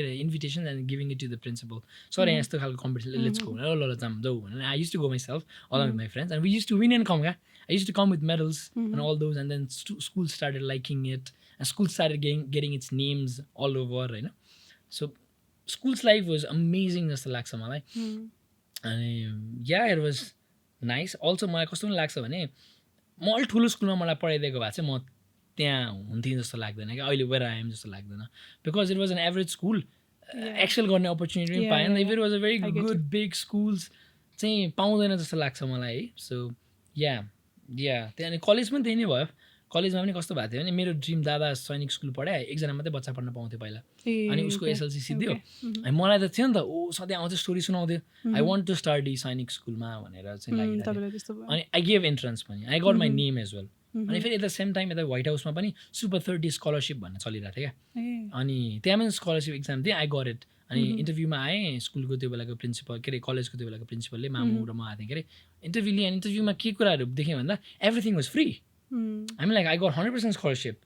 invitations and giving it to the principal. Sorry, यस्तो खालको competition. Let's go. ल जाऊ. And I used to go myself, along with my friends, and we used to win and come. I used to come with medals and all those, and then school started liking it, and school started getting its names all over. You know, so school's life was amazing. जस्तो लाग्छ मलाई. And yeah, it was nice. Also, मलाई कस्तो पनि लाग्छ भने म अलि ठुलो स्कुलमा मलाई पढाइदिएको भए चाहिँ म त्यहाँ हुन्थेँ जस्तो लाग्दैन क्या अहिले वेयर आई एम जस्तो लाग्दैन because it was an average school excel गर्ने अपर्च्युनिटी पनि पाएन if it was a very good big schools चाहिँ पाउँदैन जस्तो लाग्छ मलाई है सो या त्यहाँदेखि कलेज पनि त्यही नै भयो कलेजमा पनि कस्तो भएको थियो भने मेरो ड्रिम दादा सैनिक स्कुल पढाएँ एकजना मात्रै बच्चा पढ्न पाउँथ्यो पहिला अनि उसको एसएलसी सिद्धियो अनि मलाई त थियो नि त ऊ सधैँ आउँथ्यो स्टोरी सुनाउँथ्यो आई वान्ट टु स्टडी सैनिक स्कुलमा भनेर चाहिँ लागि अनि आई गेभ इन्ट्रान्स पनि I got my name as well अनि फेरि एट द सेम टाइम यता व्हाइट हाउसमा पनि सुपर 30 स्कलरसिप भन्ने चलिरहेको थियो क्या अनि त्यहाँ पनि स्कलरसिप एक्जाम दिएँ आई गट इट अनि इन्टरभ्यूमा आएँ स्कुलको त्यो बेलाको प्रिन्सिपल के अरे कलेजको त्यो बेलाको प्रिन्सिपलले मामु र म आएको थिएँ के अरे इन्टरभ्यू लिएँ इन्टरभ्यूमा के कुराहरू देखेँ भन्दा एभ्रिथिङ वाज फ्री हामी लाइक आई गट 100% स्कलरसिप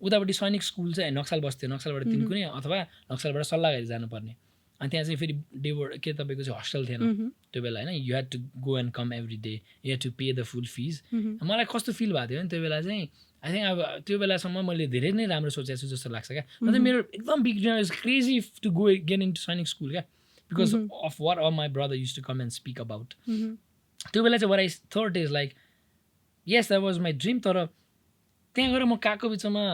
उतापट्टि सैनिक स्कुल चाहिँ नक्सल बस्थ्यो नक्सलबाट तिन कुनै अथवा नक्सलबाट सल्लाह गरी जानुपर्ने अनि त्यहाँ चाहिँ फेरि डेबोर्ड के तपाईँको चाहिँ हस्टेल थिएन त्यो बेला होइन you had to go and come every day you had to pay the full fees मलाई कस्तो फिल भएको थियो नि त्यो बेला चाहिँ आई थिङ्क अब त्यो बेलासम्म मैले धेरै नै राम्रो सोचेको छु जस्तो लाग्छ क्या अन्त मेरो एकदम big dream is crazy to go get in to Sainik school क्या because of what all my brother use to come and speak about त्यो बेला चाहिँ वाट आई थर्ड is like yes that was my dream तर त्यहाँ गएर म काको बिचमा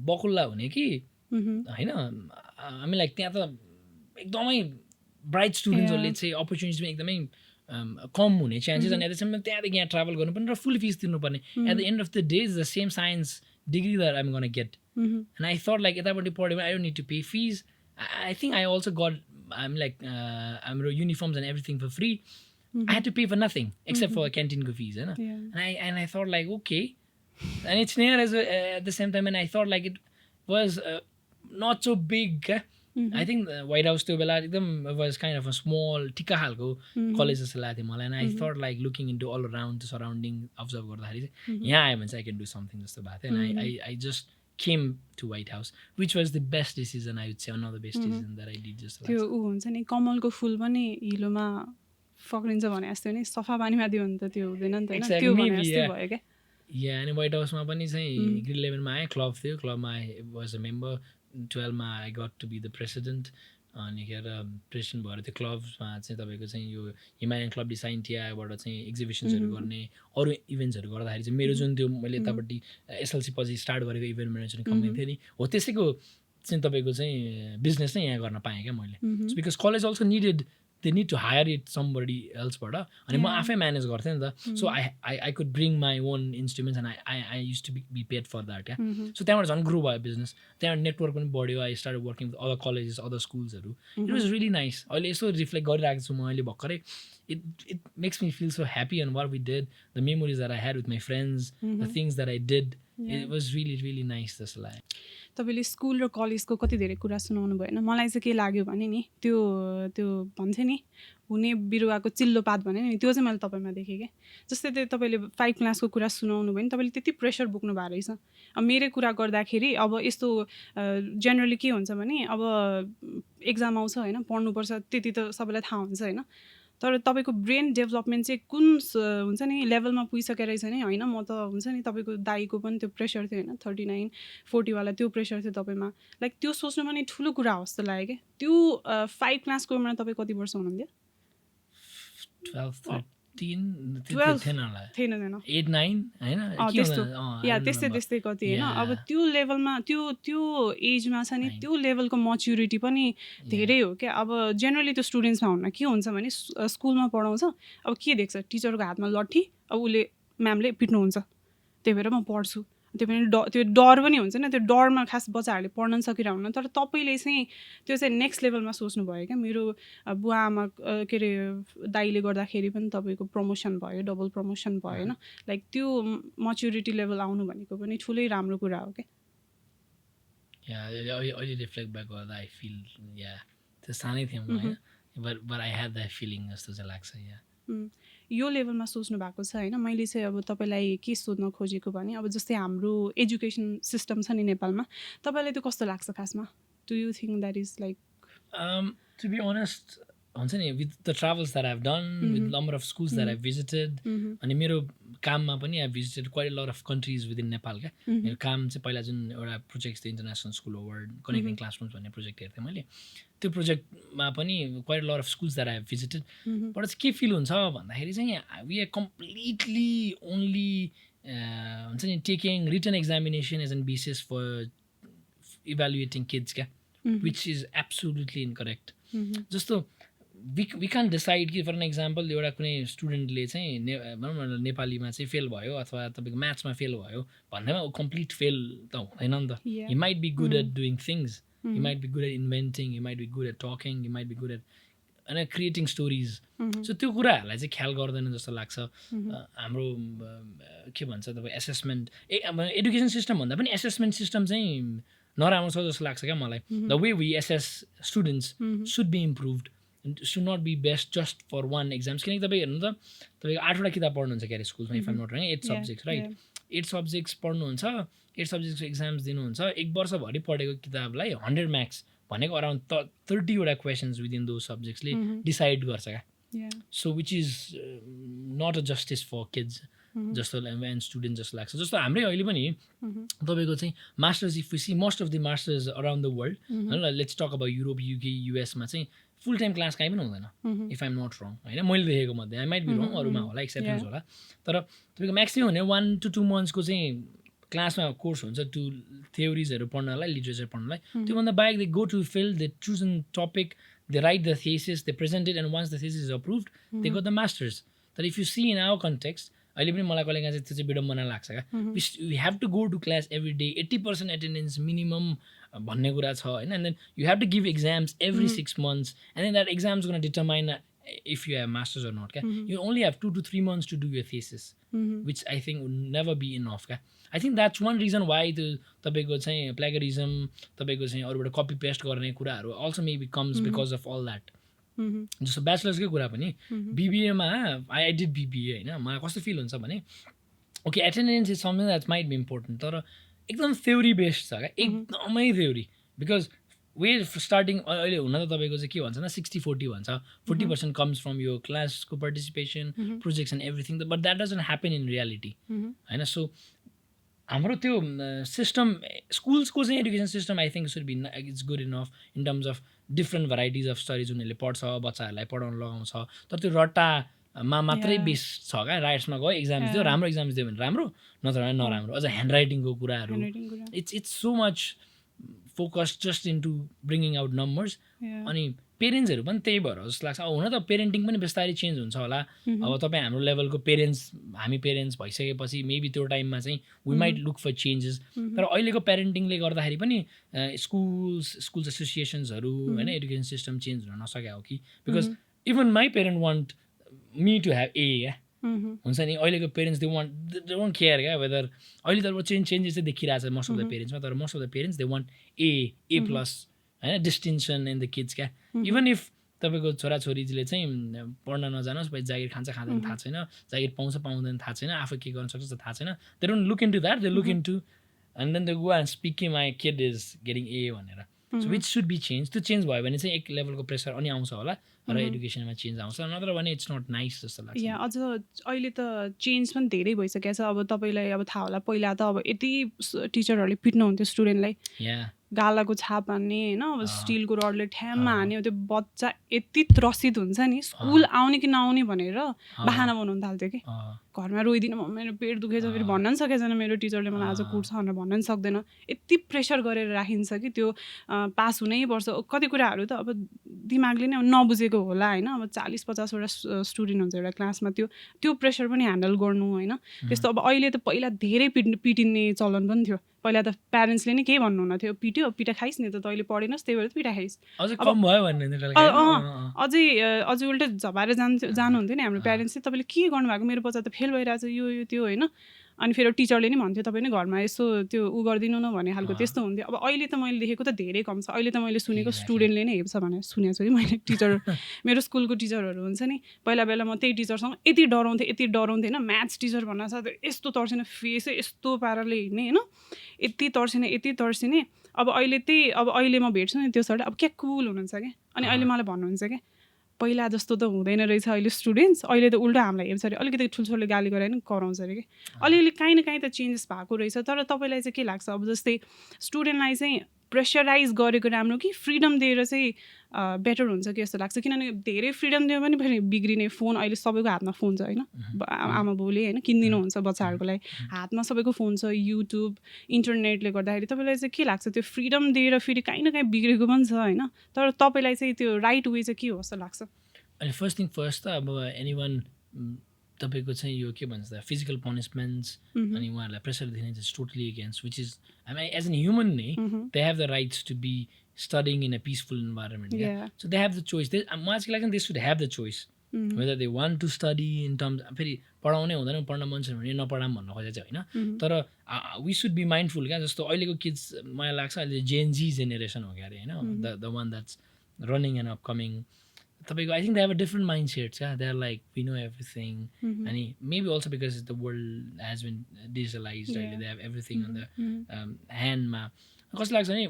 बकुल्ला हुने कि होइन हामी लाइक त्यहाँ त एकदमै ब्राइट स्टुडेन्ट्सहरूले चाहिँ अपर्च्युनिटिज पनि एकदमै कम हुने चान्सेस अनि त्यसमा त्यहाँदेखि यहाँ ट्राभल गर्नुपर्ने र फुल फिस तिर्नुपर्ने at the end of the day is the same science degree that I'm gonna get and I thought like यतापट्टि पढ्यो भने I don't need to pay fees I think I also got I'm like हाम्रो uniforms and everything for free I had to pay for nothing except for क्यान्टिनको फिज होइन and I thought like okay and it's near as at the same time and I thought like it was not so big I think the White House त्यो बेला एकदम was kind of a small टिका खालको कलेज जस्तो लाग्थ्यो मलाई and I thought like looking into all around the surrounding observe गर्दाखेरि चाहिँ यहाँ आयो भने चाहिँ I can do something जस्तो भएको थियो and I just came to White House which was the best decision I would say one of the best decision that I did जस्तो लाग्छ त्यो उ हुन्छ नि कमलको फुल पनि हिलोमा फक्रिन्छ भने जस्तो नि सफा पानीमा दियो भने त त्यो हुँदैन नि त त्यो भने जस्तो भयो क्या या अनि व्हाइट हाउसमा पनि चाहिँ ग्रेड 11मा आएँ क्लब थियो क्लबमा आई वाज अ मेम्बर 12मा I got to be the president अनि के अरे प्रेसिडेन्ट भएर त्यो क्लबमा चाहिँ तपाईँको चाहिँ यो हिमालयन क्लब डिसाइन टिआबाट चाहिँ एक्जिबिसन्सहरू गर्ने अरू इभेन्ट्सहरू गर्दाखेरि चाहिँ मेरो जुन त्यो मैले यतापट्टि एसएलसी पछि स्टार्ट गरेको इभेन्ट म्यानेजमेन्ट कम्पनी थियो नि हो त्यसैको चाहिँ तपाईँको चाहिँ बिजनेस नै यहाँ गर्न पाएँ क्या मैले because college also needed they need to hire it somebody else बाट अनि म आफै म्यानेज गर्थेँ नि त so I could bring my own instruments and I use to be paid for that क्या सो त्यहाँबाट झन् ग्रो भयो बिजनेस त्यहाँबाट नेटवर्क पनि बढ्यो I start working with other colleges other स्कुल्सहरू इट वाज रियली नाइस अहिले यसो रिफ्लेक्ट गरिरहेको छु म अहिले भर्खरै it makes me feel so happy and what we did the memories that I had with my friends the things that I did it was really really nice जस्तो लाग्यो तपाईँले स्कुल र कलेजको कति धेरै कुरा सुनाउनु भयो होइन मलाई चाहिँ के लाग्यो भने नि त्यो त्यो भन्छ नि हुने बिरुवाको चिल्लो पात भने नि त्यो चाहिँ मैले तपाईँमा देखेँ क्या जस्तै त्यो तपाईँले 5 क्लासको कुरा सुनाउनु भयो नि तपाईँले त्यति प्रेसर बोक्नु भएको रहेछ अब मेरै कुरा गर्दाखेरि अब यस्तो जेनरली के हुन्छ भने अब एक्जाम आउँछ होइन पढ्नुपर्छ त्यति त सबैलाई थाहा हुन्छ होइन तर तपाईँको ब्रेन डेभलपमेन्ट चाहिँ कुन हुन्छ नि लेभलमा पुगिसकेको रहेछ नि होइन म त हुन्छ नि तपाईँको दाइको पनि त्यो प्रेसर थियो होइन 39-40 वाला त्यो प्रेसर थियो तपाईँमा लाइक त्यो सोच्नु पनि ठुलो कुरा हो जस्तो लाग्यो क्या त्यो 5 क्लासको उमेरमा तपाईँ कति वर्ष हुनुहुन्थ्यो 12-13 कति होइन अब त्यो लेभलमा त्यो एजमा छ नि त्यो लेभलको मच्युरिटी पनि धेरै हो क्या अब जेनरली त्यो स्टुडेन्ट्समा हुन्न के हुन्छ भने स्कुलमा पढाउँछ अब के देख्छ टिचरको हातमा लट्ठी अब उसले म्यामले पिट्नुहुन्छ त्यही भएर म पढ्छु त्यो पनि त्यो डर पनि हुन्छ नि त्यो डरमा खास बच्चाहरूले पढ्न सकिरहन्न तर तपाईँले चाहिँ त्यो चाहिँ नेक्स्ट लेभलमा सोच्नुभयो क्या मेरो बुवा आमा के अरे दाइले गर्दाखेरि पनि तपाईँको प्रमोसन भयो डबल प्रमोसन भयो होइन लाइक त्यो मच्युरिटी लेभल आउनु भनेको पनि ठुलै राम्रो कुरा हो क्या अहिले रिफ्लेक्ट ब्याक गर्दा आई फिल या त्यो सानै थिएँ म but I have that feeling जस्तो चाहिँ लाग्छ या यो लेभलमा सोच्नु भएको छ होइन मैले चाहिँ अब तपाईँलाई के सोध्न खोजेको भने अब जस्तै हाम्रो एजुकेसन सिस्टम छ नि नेपालमा तपाईँलाई त्यो कस्तो लाग्छ खासमा do you think that is like to be honest हुन्छ नि with the travels that I've done with number of schools that I've visited अनि मेरो काममा पनि I visited quite lot of countries within Nepal क्या मेरो काम चाहिँ पहिला जुन एउटा प्रोजेक्ट थियो international school award connecting classrooms भन्ने प्रोजेक्ट हेर्थेँ मैले त्यो प्रोजेक्टमा पनि quite lot of schools that I have visited but चाहिँ के फिल हुन्छ भन्दाखेरि चाहिँ वी आर कम्प्लिटली ओन्ली हुन्छ नि taking written examination as an basis for evaluating kids क्या विच इज एब्सोल्युटली इनकरेक्ट जस्तो वी क्यान डिसाइड कि फर एन इक्जाम्पल एउटा कुनै स्टुडेन्टले चाहिँ भनौँ न नेपालीमा चाहिँ फेल भयो अथवा तपाईँको म्याथ्समा फेल भयो भन्दैमा कम्प्लिट फेल त हुँदैन नि त he might be good at doing things he might be good at inventing he might be good at talking he might be good at होइन क्रिएटिङ स्टोरिज सो त्यो कुराहरूलाई चाहिँ ख्याल गर्दैन जस्तो लाग्छ हाम्रो के भन्छ तपाईँ एसेसमेन्ट एडुकेसन सिस्टम भन्दा पनि एसेसमेन्ट सिस्टम चाहिँ नराम्रो छ जस्तो लाग्छ क्या मलाई the way we assess students should be improved should not be best just for one exams किनकि तपाईँ हेर्नु त तपाईँको 8वटा किताब पढ्नुहुन्छ क्यारे स्कुलमा if am not wrong 8 subjects right 8 subjects पढ्नुहुन्छ 8 सब्जेक्ट्सको एक्जाम्स दिनुहुन्छ 1 वर्षभरि पढेको किताबलाई 100 मार्क्स भनेको अराउन्ड 30वटा क्वेसन्स विदिन दो सब्जेक्ट्सले डिसाइड गर्छ क्या so which is not a justice for kids जस्तो एन्ड स्टुडेन्ट जस्तो लाग्छ जस्तो हाम्रै अहिले पनि तपाईँको चाहिँ masters if see most of the masters around the world होइन लेट्स टक अब युरोप युके युएसमा चाहिँ फुल टाइम क्लास काहीँ पनि हुँदैन इफ आइम नट रङ होइन मैले देखेको मध्ये आई माइट बी रङ अरूमा होला एक्सेप्टेन्स होला तर तपाईँको म्याक्सिमम् भने 1 to 2 मन्थ्सको चाहिँ क्लासमा कोर्स हुन्छ टु थ्योरिजहरू पढ्नलाई लिटरेचर पढ्नलाई त्योभन्दा बाहेक they go to field they choose an topic they write the thesis they presented and once the thesis is approved they got the masters तर if you see in our context अहिले पनि मलाई कहिले काहीँ चाहिँ त्यो चाहिँ विडम्बना लाग्छ क्या we have to go to class every day 80% attendance minimum भन्ने कुरा छ होइन and then you have to give exams every 6 months and then that exams gonna determine if you have masters or not you only have 2 to 3 months to do your thesis which I think would never be enough I think that's one reason why the तपाईको चाहिँ plagiarism तपाईको चाहिँ अरूबाट कपी पेस्ट गर्ने कुराहरू also maybe comes because of all that जस्तो ब्याचलर्सकै कुरा पनि बिबिएमा आई डिड बिबिए होइन मलाई कस्तो फिल हुन्छ भने okay attendance is something that might be important तर एकदम थ्योरी बेस्ड छ क्या एकदमै थ्योरी बिकज वे स्टार्टिङ अहिले हुन त तपाईँको चाहिँ के भन्छ न 60-40 भन्छ 40% कम्स फ्रम यो क्लासको participation projects and everything but that doesn't happen in reality होइन सो हाम्रो त्यो सिस्टम स्कुल्सको चाहिँ education system I think should be it's good enough in terms of different varieties of studies उनीहरूले पढ्छ बच्चाहरूलाई पढाउन लगाउँछ तर त्यो रट्टामा मात्रै बेस छ क्या राइट्समा गयो एक्जाम्स दियो राम्रो एक्जाम्स दियो भने राम्रो नत्र भने नराम्रो अझ ह्यान्ड राइटिङको कुराहरू it's so much focus just into bringing out numbers अनि पेरेन्ट्सहरू पनि त्यही भएर जस्तो लाग्छ अब हुन त पेरेन्टिङ पनि बिस्तारै चेन्ज हुन्छ होला अब तपाईँ हाम्रो लेभलको पेरेन्ट्स हामी पेरेन्ट्स भइसकेपछि मेबी त्यो टाइममा चाहिँ we might look for changes तर अहिलेको पेरेन्टिङले गर्दाखेरि पनि स्कुल्स एसोसिएसन्सहरू होइन एडुकेसन सिस्टम चेन्ज हुन नसक्यो हो कि because even my parent want me to have a हुन्छ नि अहिलेको पेरेन्ट्स दे वन्ट केयर क्या वेदर अहिले त अब चेन्जेस चाहिँ देखिरहेको छ मोस्ट अफ द पेरेन्ट्समा तर most of the parents they want A plus होइन डिस्टिङ्सन इन द किड्स क्या इभन इफ तपाईँको छोराछोरीले चाहिँ पढ्न नजानुहोस् भाइ जागिर खान्छ खाँदैन थाहा छैन जागिर पाउँछ पाउँदैन थाहा छैन आफू के गर्न सक्छ थाहा छैन they don't look into that they look into and then they go and speak कि my kid is getting a भनेर so which should be change त्यो चेन्ज भयो भने चाहिँ एक लेभलको प्रेसर अनि आउँछ होला र एडुकेसनमा चेन्ज आउँछ नत्र भने इट्स नट नाइस जस्तो लाग्छ या अझ अहिले त चेन्ज पनि धेरै भइसकेको छ अब तपाईँलाई अब थाहा होला पहिला त अब यति टिचरहरूले पिट्नुहुन्थ्यो स्टुडेन्टलाई गालाको छाप हान्ने होइन अब स्टिलको रडले ठ्याममा हान्यो त्यो बच्चा यति त्रसित हुन्छ नि स्कुल आउने कि नआउने भनेर बहाना बनाउनु थाल्थ्यो कि घरमा रोइदिनु मेरो पेट दुखेछ फेरि भन्न पनि सकेको छैन मेरो टिचरले मलाई आज कुट्छ भनेर भन्न पनि सक्दैन यति प्रेसर गरेर राखिन्छ कि त्यो पास हुनैपर्छ कति कुराहरू त अब दिमागले नै नबुझेको होला होइन अब 40-50वटा स्टुडेन्ट हुन्छ एउटा क्लासमा त्यो प्रेसर पनि ह्यान्डल गर्नु होइन त्यस्तो अब अहिले त पहिला धेरै पिटिने चलन पनि थियो पहिला त प्यारेन्ट्सले नै केही भन्नु हुन थियो पिट्यो पिटा खाइस् नि त तैँले पढेनस् त्यही भएर त पिटा खाइस् अझै उल्टै झपाएर जानुहुन्थ्यो नि हाम्रो प्यारेन्ट्स चाहिँ तपाईँले के गर्नुभएको मेरो बच्चा त फेल भइरहेको छ यो त्यो होइन अनि फेरि टिचरले नि भन्थ्यो तपाईँ नै घरमा यसो त्यो गरिदिनु न भन्ने खालको त्यस्तो हुन्थ्यो अब अहिले त मैले देखेको त धेरै कम छ अहिले त मैले सुनेको स्टुडेन्टले नै हेप्छ भनेर सुनेको छु कि मैले टिचर मेरो स्कुलको टिचरहरू हुन्छ नि पहिला म त्यही टिचरसँग यति डराउँथेँ होइन म्याथ्स टिचर भन्न साथ यस्तो तर्सिने फेसै यस्तो पाराले हिँड्ने होइन यति तर्सिने अब अहिले म भेट्छु नि त्यो सर अब क्या कुल हुनुहुन्छ क्या अनि अहिले मलाई भन्नुहुन्छ क्या पहिला जस्तो त हुँदैन रहेछ अहिले स्टुडेन्ट्स अहिले त उल्टा हामीलाई हेर्छ अरे अलिकति ठुल्ठुलोले गाली गरेर नि कराउँछ अरे कि अलिअलि काहीँ न काहीँ त चेन्जेस भएको रहेछ तर तपाईँलाई चाहिँ के लाग्छ अब जस्तै स्टुडेन्टलाई चाहिँ प्रेसराइज गरेको राम्रो कि फ्रिडम दिएर चाहिँ बेटर हुन्छ कि जस्तो लाग्छ किनभने धेरै फ्रिडम दियो भने फेरि बिग्रिने फोन अहिले सबैको हातमा फोन छ होइन आमा बाउले होइन किनिदिनुहुन्छ बच्चाहरूको लागि हातमा सबैको फोन छ युट्युब इन्टरनेटले गर्दाखेरि तपाईँलाई चाहिँ के लाग्छ त्यो फ्रिडम दिएर फेरि काहीँ न काहीँ बिग्रेको पनि छ होइन तर तपाईँलाई चाहिँ त्यो राइट वे चाहिँ के हो जस्तो लाग्छ अनि फर्स्ट थिङ फर्स्ट त अब एनीवन तपाईँको चाहिँ यो के भन्छ फिजिकल पनिसमेन्ट्स अनि उहाँहरूलाई प्रेसर दिने चाहिँ totally against which is as an human नै they have the rights to be studying in a peaceful environment. Yeah. So they have the choice. मलाई चाहिँ लाग्छ they should have the choice. Whether they want to study in terms फेरि पढाउनै हुँदैन पढ्न मन छैन भने नपढाम भन्न खोजेको चाहिँ होइन तर we should be mindful क्या जस्तो अहिलेको किड्स मलाई लाग्छ अहिले Gen Z जेनेरेसन हो क्या अरे होइन the one that's running and upcoming तपाईँको I think they have a different mindset क्या they are like we know everything अनि maybe also because the world has been digitalized right? They have everything on the handमा कस्तो लाग्छ नि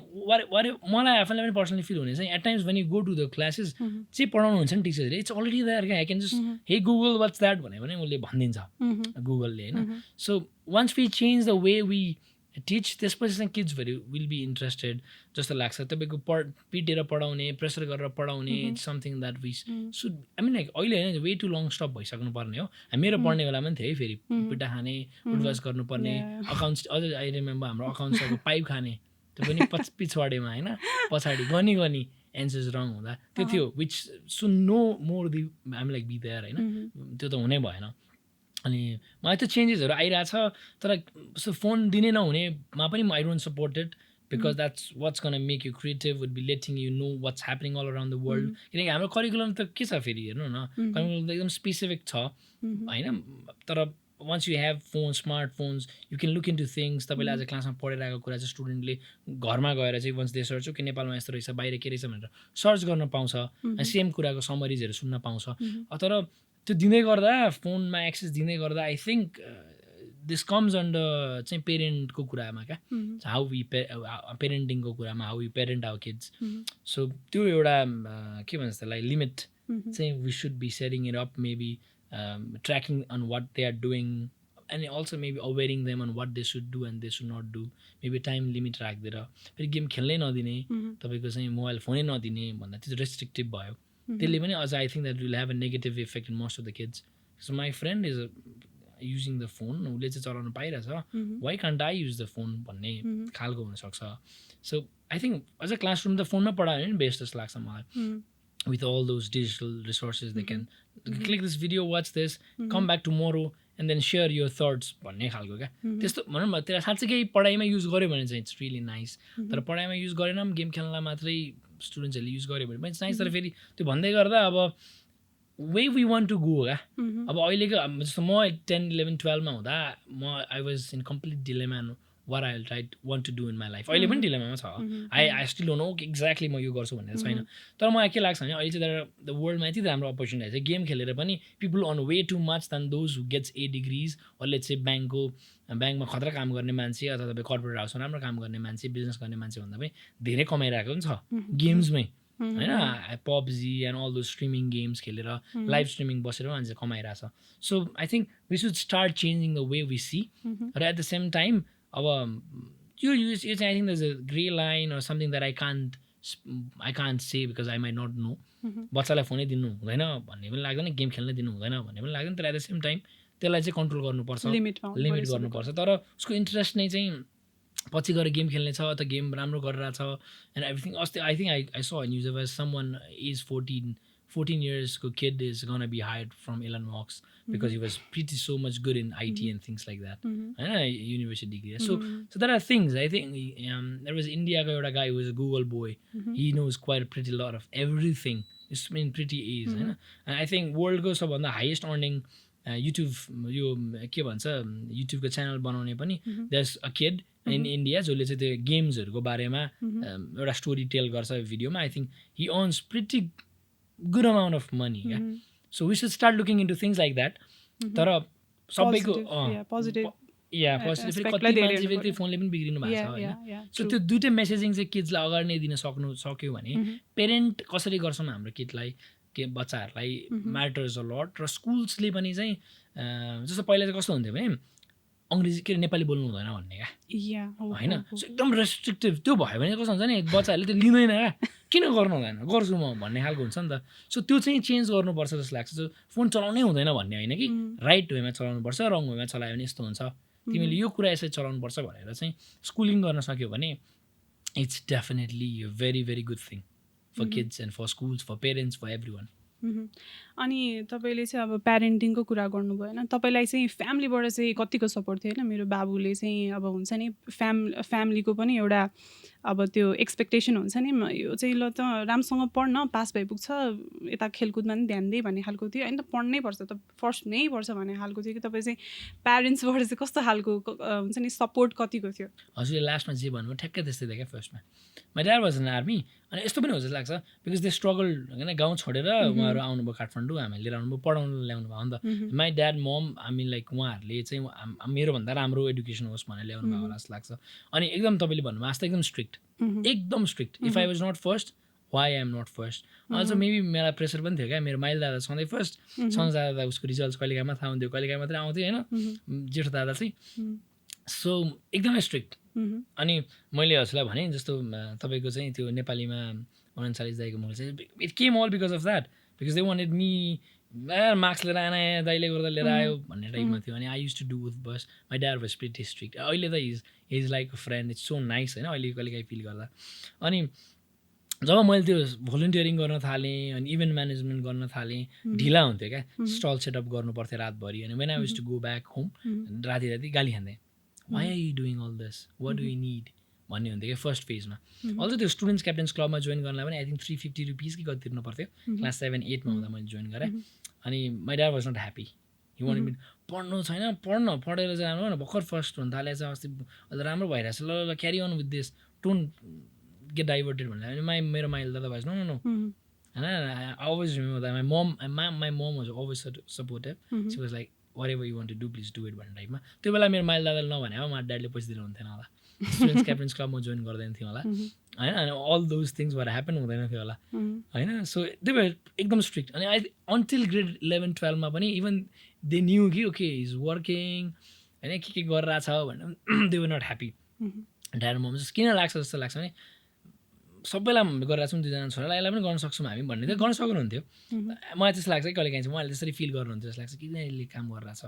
मलाई आफैलाई पनि पर्सनली फिल हुने चाहिँ at times when you go to the classes चाहिँ पढाउनुहुन्छ नि टिचरले इट्स अलरेडी देयर क्या I can just hey Google what's that भन्यो भने उसले भनिदिन्छ गुगलले होइन so once we change the way we teach त्यसपछि चाहिँ किड्सहरू विल बी इन्ट्रेस्टेड जस्तो लाग्छ तपाईँको पिटेर पढाउने प्रेसर गरेर पढाउने it's something that we should I mean like अहिले होइन वे टु लङ स्टप भइसक्नु पर्ने हो मेरो पढ्ने बेलामा पनि थियो है फेरि पिटा खाने उडवास गर्नुपर्ने अकाउन्ट्स अझ आई रिमेम्बर हाम्रो अकाउन्ट्सको पाइप खाने त्यो पनि पछाडिमा होइन पछाडि गनी एन्सर्स रङ हुँदा त्यो थियो विच सु नो मोर दि हामी लाइक बी देयर होइन त्यो त हुनै भएन अनि मलाई त्यो चेन्जेसहरू आइरहेछ तर सो फोन दिनै नहुनेमा पनि I don't support it because that's what's gonna make you creative would be letting you know what's happening all around the world किनकि हाम्रो करिकुलम त के छ फेरि हेर्नु न करिकुलम त एकदम स्पेसिफिक छ होइन तर once you have phones, smartphones, you can look into things. तपाईँले आज क्लासमा पढिरहेको कुरा चाहिँ स्टुडेन्टले घरमा गएर चाहिँ वन्स दे सर्च कि नेपालमा यस्तो रहेछ बाहिर के रहेछ भनेर सर्च गर्न पाउँछ अनि सेम कुराको समरिजहरू सुन्न पाउँछ तर त्यो दिँदै गर्दा फोनमा एक्सेस दिँदै गर्दा I think this comes under चाहिँ पेरेन्टको कुरामा क्या हाउ वी पेरेन्टिङको कुरामा how we parent our kids so त्यो एउटा के भन्छ त्यसलाई लिमिट चाहिँ we should be setting it up maybe tracking on what they are doing and also maybe awareing them on what they should do and they should not do maybe time limit राखिदिएर फेरि गेम खेल्नै नदिने तपाईँको चाहिँ मोबाइल फोनै नदिने भन्दा त्यो रेस्ट्रिक्टिभ भयो त्यसले पनि अझ I think that will have a negative effect in most of the kids so my friend is using the phone उसले चाहिँ चलाउनु पाइरहेछ why can't I use the phone भन्ने खालको हुनसक्छ सो आई थिङ्क अझ क्लासरुम त फोनमै पढायो भने बेस्ट जस्तो लाग्छ मलाई with all those digital resources they can click this video watch this come back tomorrow and then share your thoughts भन्ने खालको क्या त्यस्तो भनौँ न त्यसलाई साँच्चै केही पढाइमा युज गर्यो भने चाहिँ इट्स रियली नाइस तर पढाइमा युज गरेन पनि गेम खेल्नलाई मात्रै स्टुडेन्ट्सहरूले युज गर्यो भने पनि इट्स नाइस तर फेरि त्यो भन्दै गर्दा अब way we want to go क्या अब अहिलेको जस्तो म 10, 11, 12मा हुँदा म I was in complete dilemma what I'll want to do in my life. अहिले पनि डिलेमामा छ I still don't know exactly म यो गर्छु भनेर छैन तर मलाई के लाग्छ भने अहिले चाहिँ द वर्ल्डमा यति राम्रो अपर्च्युनिटी छ गेम खेलेर पनि people earn way too much than those who gets 8 degrees अरले चाहिँ ब्याङ्कमा खतरा काम गर्ने मान्छे अथवा तपाईँ कर्पोरेट हाउसमा राम्रो काम गर्ने मान्छे बिजनेस गर्ने मान्छे भन्दा पनि धेरै कमाइरहेको पनि छ गेम्समै होइन PUBG and all though streaming games खेलेर लाइभ स्ट्रिमिङ बसेर मान्छे कमाइरहेछ so I think we should start changing the way we see र एट द सेम टाइम अब यो चाहिँ I think this a grey line or something that I can't say because I might not know बच्चालाई फोनै दिनु हुँदैन भन्ने पनि लाग्दैन गेम खेल्न दिनु हुँदैन भन्ने पनि लाग्दैन तर एट द सेम टाइम त्यसलाई चाहिँ कन्ट्रोल गर्नुपर्छ लिमिट गर्नुपर्छ तर उसको इन्ट्रेस्ट नै चाहिँ पछि गएर गेम खेल्ने छ अथवा गेम राम्रो गरिरहेछ एन्ड एभ्रिथिङ अस्ति I think I saw news of someone as 14 years को kid is gonna be hired from Elon Musk because he was pretty so much good in IT and things like that. University degree. So there are things. I think there was India guy, a guy who was a Google boy. He knows quite a pretty lot of everything. It's been pretty easy. And I think world goes up on the highest earning YouTube यो के भन्छ युट्युबको च्यानल बनाउने पनि there's a kid in India जसले चाहिँ त्यो गेम्सहरूको बारेमा एउटा स्टोरी टेल गर्छ भिडियोमा I think he earns pretty good amount of money so we should start looking into things like that तर सबैको पोजिटिभ कति मान्छे फेरि फोनले पनि बिग्रिनु भएको छ होइन सो त्यो दुइटै मेसेजिङ चाहिँ किड्सलाई अगाडि नै दिन सक्यो भने पेरेन्ट कसरी गर्छौँ हाम्रो किडलाई के बच्चाहरूलाई म्याटर्स अ लट र स्कुल्सले पनि चाहिँ जस्तो पहिला चाहिँ कस्तो हुन्थ्यो भने अङ्ग्रेजी के नेपाली बोल्नु हुँदैन भन्ने क्या होइन सो एकदम रेस्ट्रिक्टिभ त्यो भयो भने कस्तो हुन्छ नि बच्चाहरूले त्यो लिँदैन क्या किन गर्नु हुँदैन गर्छु म भन्ने खालको हुन्छ नि त सो त्यो चाहिँ चेन्ज गर्नुपर्छ जस्तो लाग्छ सो फोन चलाउनै हुँदैन भन्ने होइन कि राइट वेमा चलाउनुपर्छ रङ वेमा चलायो भने यस्तो हुन्छ तिमीले यो कुरा यसरी चलाउनुपर्छ भनेर चाहिँ स्कुलिङ गर्न सक्यो भने it's definitely a very very good thing for kids and for schools for parents for everyone अनि तपाईँले चाहिँ अब प्यारेन्टिङको कुरा गर्नुभयो होइन, तपाईँलाई चाहिँ फ्यामिलीबाट चाहिँ कतिको सपोर्ट थियो होइन? मेरो बाबुले चाहिँ अब हुन्छ नि फ्यामिलीको पनि एउटा अब त्यो एक्सपेक्टेसन हुन्छ नि, यो चाहिँ ल त राम्रोसँग पढ्न, पास भइपुग्छ, यता खेलकुदमा पनि ध्यान दे भन्ने खालको थियो होइन, त पढ्नै पर्छ त, फर्स्ट नै पर्छ भन्ने खालको थियो कि तपाईँ चाहिँ प्यारेन्ट्सबाट चाहिँ कस्तो खालको हुन्छ नि सपोर्ट कतिको थियो? हजुरले लास्टमा जे भन्नुभयो ठ्याक्कै त्यस्तै थियो क्या फर्स्टमा। My dad was in army, अनि यस्तो पनि हो जस्तो लाग्छ बिकज दे स्ट्रगल होइन, गाउँ छोडेर उहाँहरू आउनुभयो काठमाडौँ, हामीले लिएर आउनुभयो, पढाउनु ल्याउनु भयो नि त। माई ड्याड मम लाइक उहाँहरूले चाहिँ मेरोभन्दा राम्रो एडुकेसन होस् भनेर ल्याउनु भयो होला जस्तो लाग्छ। अनि एकदम तपाईँले भन्नुभयो जस्तो एकदम स्ट्रिक्ट, एकदम strict. If I was not first, why I am not first. अझ मेबी मेरो प्रेसर पनि थियो क्या, मेरो माइल दादा सधैँ फर्स्ट, सन्ज दादा उसको रिजल्ट कहिलेकाहीँ थाहा हुन्थ्यो, कहिलेकाहीँ मात्रै आउँथ्यो होइन, जेठो दादा चाहिँ। सो एकदमै स्ट्रिक्ट। अनि मैले हजुरलाई भने जस्तो तपाईँको चाहिँ त्यो नेपालीमा 39 दाइको मुख चाहिँ it came all because of that, because they wanted me marks लिएर आएन, दाइले गर्दा लिएर आयो भन्ने टाइपमा थियो। अनि I use to do with bus, my dad was pretty strict. अहिले त is like a friend, it's so nice होइन, अहिले कहिलेकाहीँ फिल गर्दा। अनि जब मैले त्यो भोलिन्टियरिङ गर्न थालेँ अनि इभेन्ट म्यानेजमेन्ट गर्न थालेँ, ढिला हुन्थ्यो क्या, स्टल सेटअप गर्नु पर्थ्यो रातभरि। अनि when I use to go back home, राति राति गाली खाँदै, why are you doing all this, what do you need भन्ने हुन्थ्यो क्या फर्स्ट फेजमा। अझ त्यो स्टुडेन्ट्स क्याप्टेन्स क्लबमा जोइन गर्नलाई पनि आई थिङ्क 350 रुपिस कि कति तिर्नु पर्थ्यो, क्लास 7-8मा हुँदा मैले जोइन गरेँ। अनि my dad was not happy, he wanted me पढ्नु छैन, पढेर चाहिँ राम्रो, भर्खर फर्स्ट हुन थालेछ, अस्ति अहिले राम्रो भइरहेछ, ल carry on with this, don't get diverted भनेर। अनि मेरो माइल दादा भाइ नो नो नो होइन, I always remember that my mom was always supportive, she was like whatever you want to do please do it भन्ने टाइपमा। त्यो बेला मेरो माइल दादाले नभने हो मा ड्याडले पैसा दिनु हुन्थेन होला, स्टुडेन्ट्स क्याप्टेन्स क्लब म जोइन गर्दैन थिएँ होला होइन, अनि अल दोज थिङ्स भएर ह्यापन हुँदैन थियो होला होइन। सो त्यो भएर एकदम स्ट्रिक्ट। अनि अन्टिल ग्रेड 11-12मा पनि इभन दे न्यू कि ओके इज वर्किङ होइन, के गरिरहेछ भनेर they were not happy. Dad mom चाहिँ किन लाग्छ जस्तो लाग्छ भने सबैलाई गरिरहेको छौँ, 2जना छोरालाई, यसलाई पनि गर्न सक्छौँ हामी भन्ने चाहिँ गर्न सक्नुहुन्थ्यो। मलाई त्यस्तो लाग्छ कि कहिलेकाहीँ चाहिँ उहाँले त्यसरी फिल गर्नुहुन्थ्यो जस्तो लाग्छ, किन यसले काम गरिरहेछ,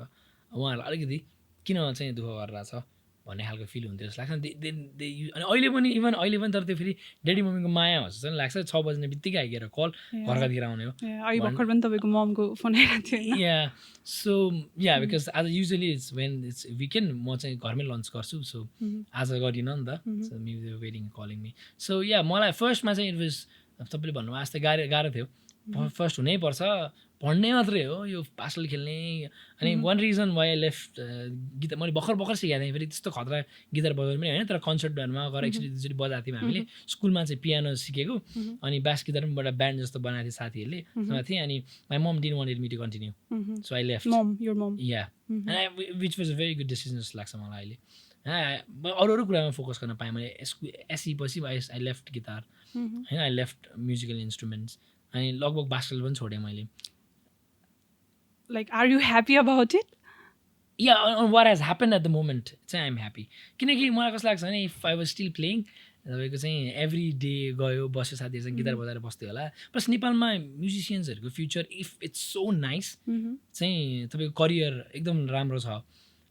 उहाँहरूलाई अलिकति किन चाहिँ दुःख गरिरहेछ भन्ने खालको फिल हुन्थ्यो जस्तो लाग्छ। अनि अहिले पनि तर त्यो फेरि ड्याडी मम्मीको माया हो जस्तो लाग्छ। 6 बज्ने बित्तिकै आइगएर कल घरकातिर आउने हो। भर्खर पनि तपाईँको ममको फोन आइरहेको थियो। या सो या बिकज आज usually it's when it's weekend म चाहिँ घरमै लन्च गर्छु, सो आज गरिनँ नि त, so maybe waiting calling me. So yeah मलाई फर्स्टमा चाहिँ इट वाज तपाईँले भन्नुभयो जस्तै गाह्रो थियो, फर्स्ट हुनैपर्छ, पढ्ने मात्रै हो, यो पासल खेल्ने। अनि one reason why I left guitar, मैले भर्खर सिकाएको थिएँ, फेरि त्यस्तो खतरा गिटार बजाउनु पनि होइन, तर कन्सर्टहरूमा गएर एकचोटि बजाएको थियौँ हामीले। स्कुलमा चाहिँ पियानो सिकेको, अनि बास गिटार पनि एउटा ब्यान्ड जस्तो बनाएको थियो साथीहरूले थिएँ। अनि my mom didn't wanted me to continue, so I left. Yeah which was a very good decision जस्तो लाग्छ मलाई अहिले। अरू कुरामा फोकस गर्न पाएँ मैले। एसई पछि आई लेफ्ट गिटार होइन, आई लेफ्ट म्युजिकल इन्स्ट्रुमेन्ट्स, अनि लगभग बास्केटबल पनि छोडेँ मैले। Like, are you happy about it? Yeah, on what has happened at the moment चाहिँ आइएम ह्याप्पी। किनकि मलाई कस्तो लाग्छ भने if I was still playing, तपाईँको चाहिँ एभ्री डे गयो बस्यो साथीहरूसँग गिटार बजाएर बस्थ्यो होला। प्लस नेपालमा म्युजिसियन्सहरूको future if it's so nice चाहिँ तपाईँको करियर एकदम राम्रो छ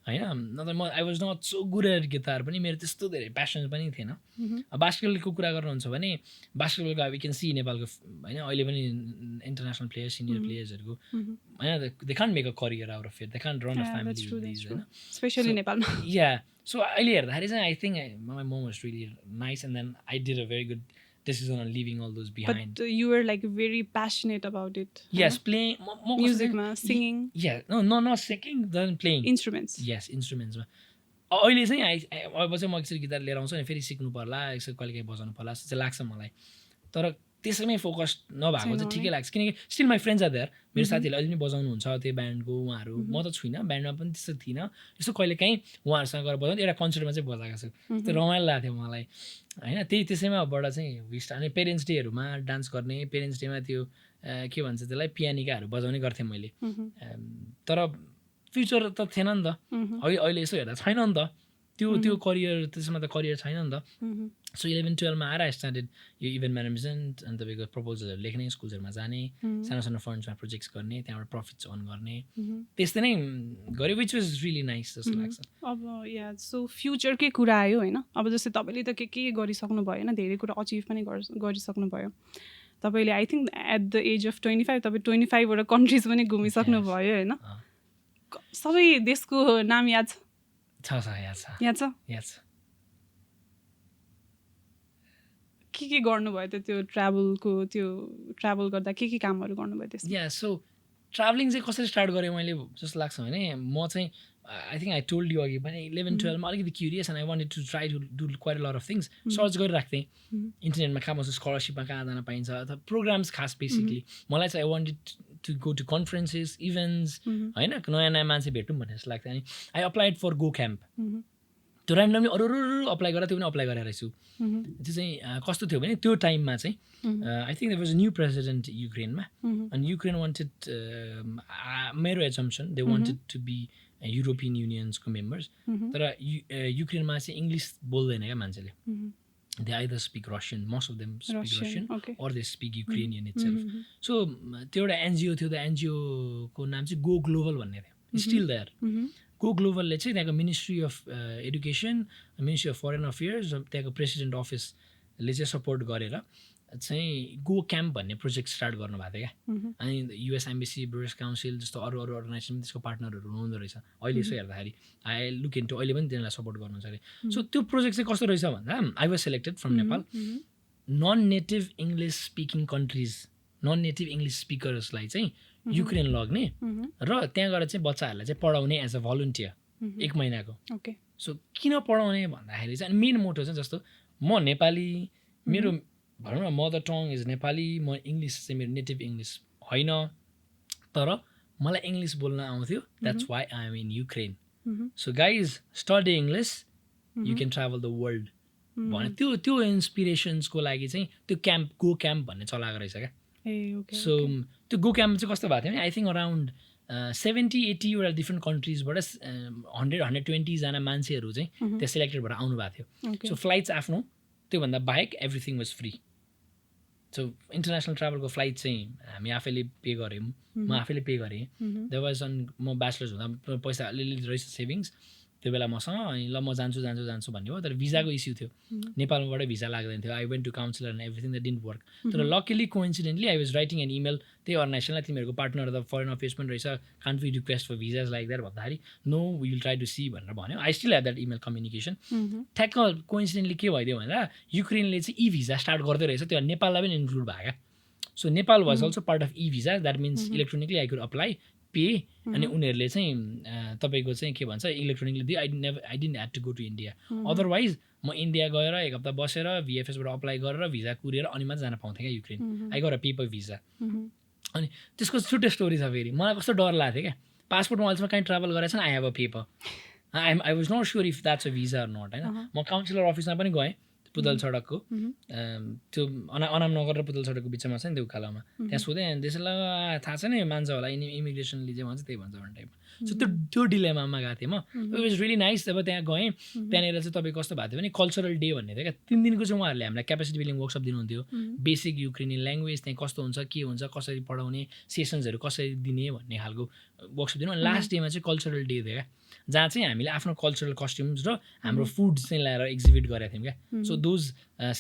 होइन। नत्र म I was not so good at guitar पनि, मेरो त्यस्तो धेरै प्यासन पनि थिएन। बास्केटबलको कुरा गर्नुहुन्छ भने बास्केटबलको वी क्यान सी नेपालको होइन अहिले पनि इन्टरनेसनल प्लेयर्स, सिनियर प्लेयर्सहरूको होइन, they can't make a career out of it, they can't run a family होइन, स्पेसली नेपालमा। या सो अहिले हेर्दाखेरि चाहिँ I think my mom was really nice and then I did a very good decision on leaving all those behind. But you were like very passionate about it. Yes, playing music, singing. Yeah, no, not singing, then playing instruments. Yes, instruments. अहिले चाहिँ अब चाहिँ म एकचोटि गिटार लिएर आउँछु अनि फेरि सिक्नु पर्ला, एकचोटि कहिलेकाहीँ बजाउनु पर्ला जस्तो चाहिँ लाग्छ मलाई। तर त्यसैमै फोकस नभएको चाहिँ ठिकै लाग्छ, किनकि still my friends are there, मेरो साथीहरूले अहिले पनि बजाउनुहुन्छ त्यो ब्यान्डको उहाँहरू। म त छुइनँ, ब्यान्डमा पनि त्यस्तो थिइनँ, यसो कहिलेकाहीँ उहाँहरूसँग गएर बजाउनु, एउटा कन्सर्टमा चाहिँ बजाएको छु, त्यो रमाइलो लाग्थ्यो मलाई होइन। त्यसैमाबाट चाहिँ विस्ट। अनि पेरेन्ट्स डेहरूमा डान्स गर्ने, पेरेन्ट्स डेमा त्यो के भन्छ त्यसलाई पियानिकाहरू बजाउने गर्थेँ मैले। तर फ्युचर त थिएन नि त, अहिले यसो हेर्दा छैन नि त त्यो करियर, त्यसमा त करियर छैन नि त। सो 11-12मा आएर आई स्टार्टेड यो इभेन्ट म्यानेजमेन्ट, अनि तपाईँको प्रपोजलहरू लेख्ने, स्कुल्सहरूमा जाने, सानो फन्ड्समा प्रोजेक्ट्स गर्ने, त्यहाँबाट प्रफिट्स अर्न गर्ने, त्यस्तै नै गऱ्यो, विच वाज रियली नाइस जस्तो लाग्छ। अब या सो फ्युचरकै कुरा आयो होइन। अब जस्तै तपाईँले त के गरिसक्नु भयो होइन, धेरै कुरा अचिभ पनि गरिसक्नु भयो, तपाईँले I think at the age of 25 तपाईँ 25 वटा कन्ट्रिज पनि घुमिसक्नु भयो होइन सबै देशको नाम याद याद छ के गर्नुभयो त्यो ट्राभल गर्दा के कामहरू गर्नुभयो त्यसमा सो ट्राभलिङ चाहिँ कसरी स्टार्ट गरेँ मैले जस्तो लाग्छ भने म चाहिँ I think I told you अघि पनि 11-12मा अलिकति curious and I wanted to try to do quite lot of things search गरिराख्थेँ इन्टरनेटमा कहाँ बस्छु स्कलरसिपमा कहाँ जान पाइन्छ अथवा प्रोग्राम्स खास बेसिकली मलाई चाहिँ I wanted to go to conferences events होइन नयाँ नयाँ मान्छे भेटौँ भन्ने जस्तो लाग्थ्यो अनि I applied for go camp त्यो ऱ्यान्डमली अरू अप्लाई गरेर त्यो पनि अप्लाई गरेर रहेछु त्यो चाहिँ कस्तो थियो भने त्यो टाइममा चाहिँ I think there was a new president युक्रेनमा अनि युक्रेन वान्टेड मेरो assumption they wanted to be European युनियन्सको मेम्बर्स तर युक्रेनमा चाहिँ इङ्ग्लिस बोल्दैन क्या मान्छेले they either speak Russian most of them speak Russian or they speak Ukrainian itself so त्यो एउटा एनजिओ थियो त्यो एनजिओको नाम चाहिँ गो ग्लोबल भन्ने थियो स्टिल देयर गो ग्लोबलले चाहिँ त्यहाँको ministry of education ministry of foreign affairs त्यहाँको प्रेसिडेन्ट अफिसले चाहिँ सपोर्ट गरेर चाहिँ गो क्याम्प भन्ने प्रोजेक्ट स्टार्ट गर्नुभएको थियो क्या अनि युएस एम्बेसी ब्रिटिस काउन्सिल जस्तो अरू अर्गनाइजेसन त्यसको पार्टनरहरू हुनुहुँदो रहेछ अहिले यसो हेर्दाखेरि आई लुक इन्टु अहिले पनि तिनीहरूलाई सपोर्ट गर्नुहुन्छ अरे सो त्यो प्रोजेक्ट चाहिँ कस्तो रहेछ भन्दा I was selected from Nepal non native English speaking countries non native English स्पिकर्सलाई चाहिँ युक्रेन लग्ने र त्यहाँ गएर चाहिँ बच्चाहरूलाई चाहिँ पढाउने एज अ भलुन्टियर 1 महिनाको सो किन पढाउने भन्दाखेरि चाहिँ मेन मोटो चाहिँ जस्तो म नेपाली मेरो भनौँ न मदर टङ इज नेपाली म इङ्ग्लिस चाहिँ मेरो नेटिभ इङ्ग्लिस होइन तर मलाई इङ्ग्लिस बोल्न आउँथ्यो that's why I am in Ukraine so guys study English you can travel the world भने त्यो इन्सपिरेसन्सको लागि चाहिँ त्यो क्याम्प गो क्याम्प भन्ने चलाएको रहेछ क्या सो त्यो गो क्याम्प चाहिँ कस्तो भएको थियो भने आई थिङ्क अराउन्ड 70-80 वटा डिफ्रेन्ट कन्ट्रिजबाट 100-120 जना मान्छेहरू चाहिँ त्यहाँ सेलेक्टेड भएर आउनु भएको थियो सो फ्लाइट्स आफ्नो त्योभन्दा बाहेक everything was free so international ट्राभलको फ्लाइट चाहिँ हामी आफैले पे गऱ्यौँ म आफैले पे गरेँ देयर वाज म ब्याचलर्स हुँदा पैसा अलिअलि रहेछ सेभिङ्स त्यो बेला मसँग अनि ल म जान्छु भन्ने हो तर भिजाको इस्यु थियो नेपालबाट भिजा लाग्दैन थियो I went to counsellor and everything the didn't work तर luckily coincidentally I was writing an email त्यही अर्गनाइजेसनलाई तिमीहरूको पार्टनर त फरेन अफेयर्स पनि रहेछ can't we request for visas like that भन्दाखेरि no we will try to see भनेर भन्यो I still have that email communication ठ्याक्क कोइन्सिडेन्टली के भइदियो भन्दा युक्रेनले चाहिँ ई भिजा स्टार्ट गर्दै रहेछ त्यो नेपाललाई पनि इन्क्लुड भयो क्या so Nepal was also part of e visa that means electronically I could apply pay अनि उनीहरूले चाहिँ तपाईँको चाहिँ के भन्छ इलेक्ट्रोनिकली दियो I didn't had to go to India otherwise म इन्डिया गएर 1 हप्ता बसेर भिएफएसबाट अप्लाई गरेर भिजा कुरेर अनि मात्रै जान पाउँथेँ क्या युक्रेन आई गर अ पेपर भिजा अनि त्यसको छुट्टै स्टोरी छ फेरि मलाई कस्तो डर लाग्थ्यो क्या पासपोर्टमा अहिलेसम्म कहीँ ट्राभल गरेको छ I have a paper I was not sure if that's a visa or not होइन म काउन्सिलर अफिसमा पनि गएँ पुतल सडकको त्यो अनाम नगर र पुतल सडकको बिचमा छ नि त्यो उकालोमा त्यहाँ सोधेँ अनि त्यसलाई थाहा छैन यो मान्छ होला इमिग्रेसनले जे भन्छ त्यही भन्छ भन्ने टाइपमा सो त्यो डिलेमामा गएको थिएँ म इट वाज रियली नाइस जब त्यहाँ गएँ त्यहाँनिर चाहिँ तपाईँ कस्तो भएको थियो भने कल्चरल डे भन्ने थियो क्या 3 दिनको चाहिँ उहाँहरूले हामीलाई क्यापेसिटी बिल्डिङ वर्कसप दिनुहुन्थ्यो बेसिक युक्रेनियन ल्याङ्ग्वेज त्यहाँ कस्तो हुन्छ के हुन्छ कसरी पढाउने सेसन्सहरू कसरी दिने भन्ने खालको वर्कसप दिनु अनि लास्ट डेमा चाहिँ कल्चरल डे थियो क्या जहाँ चाहिँ हामीले आफ्नो कल्चरल कस्ट्युम्स र हाम्रो फुड चाहिँ ल्याएर एक्जिबिट गरेका थियौँ क्या सो दोज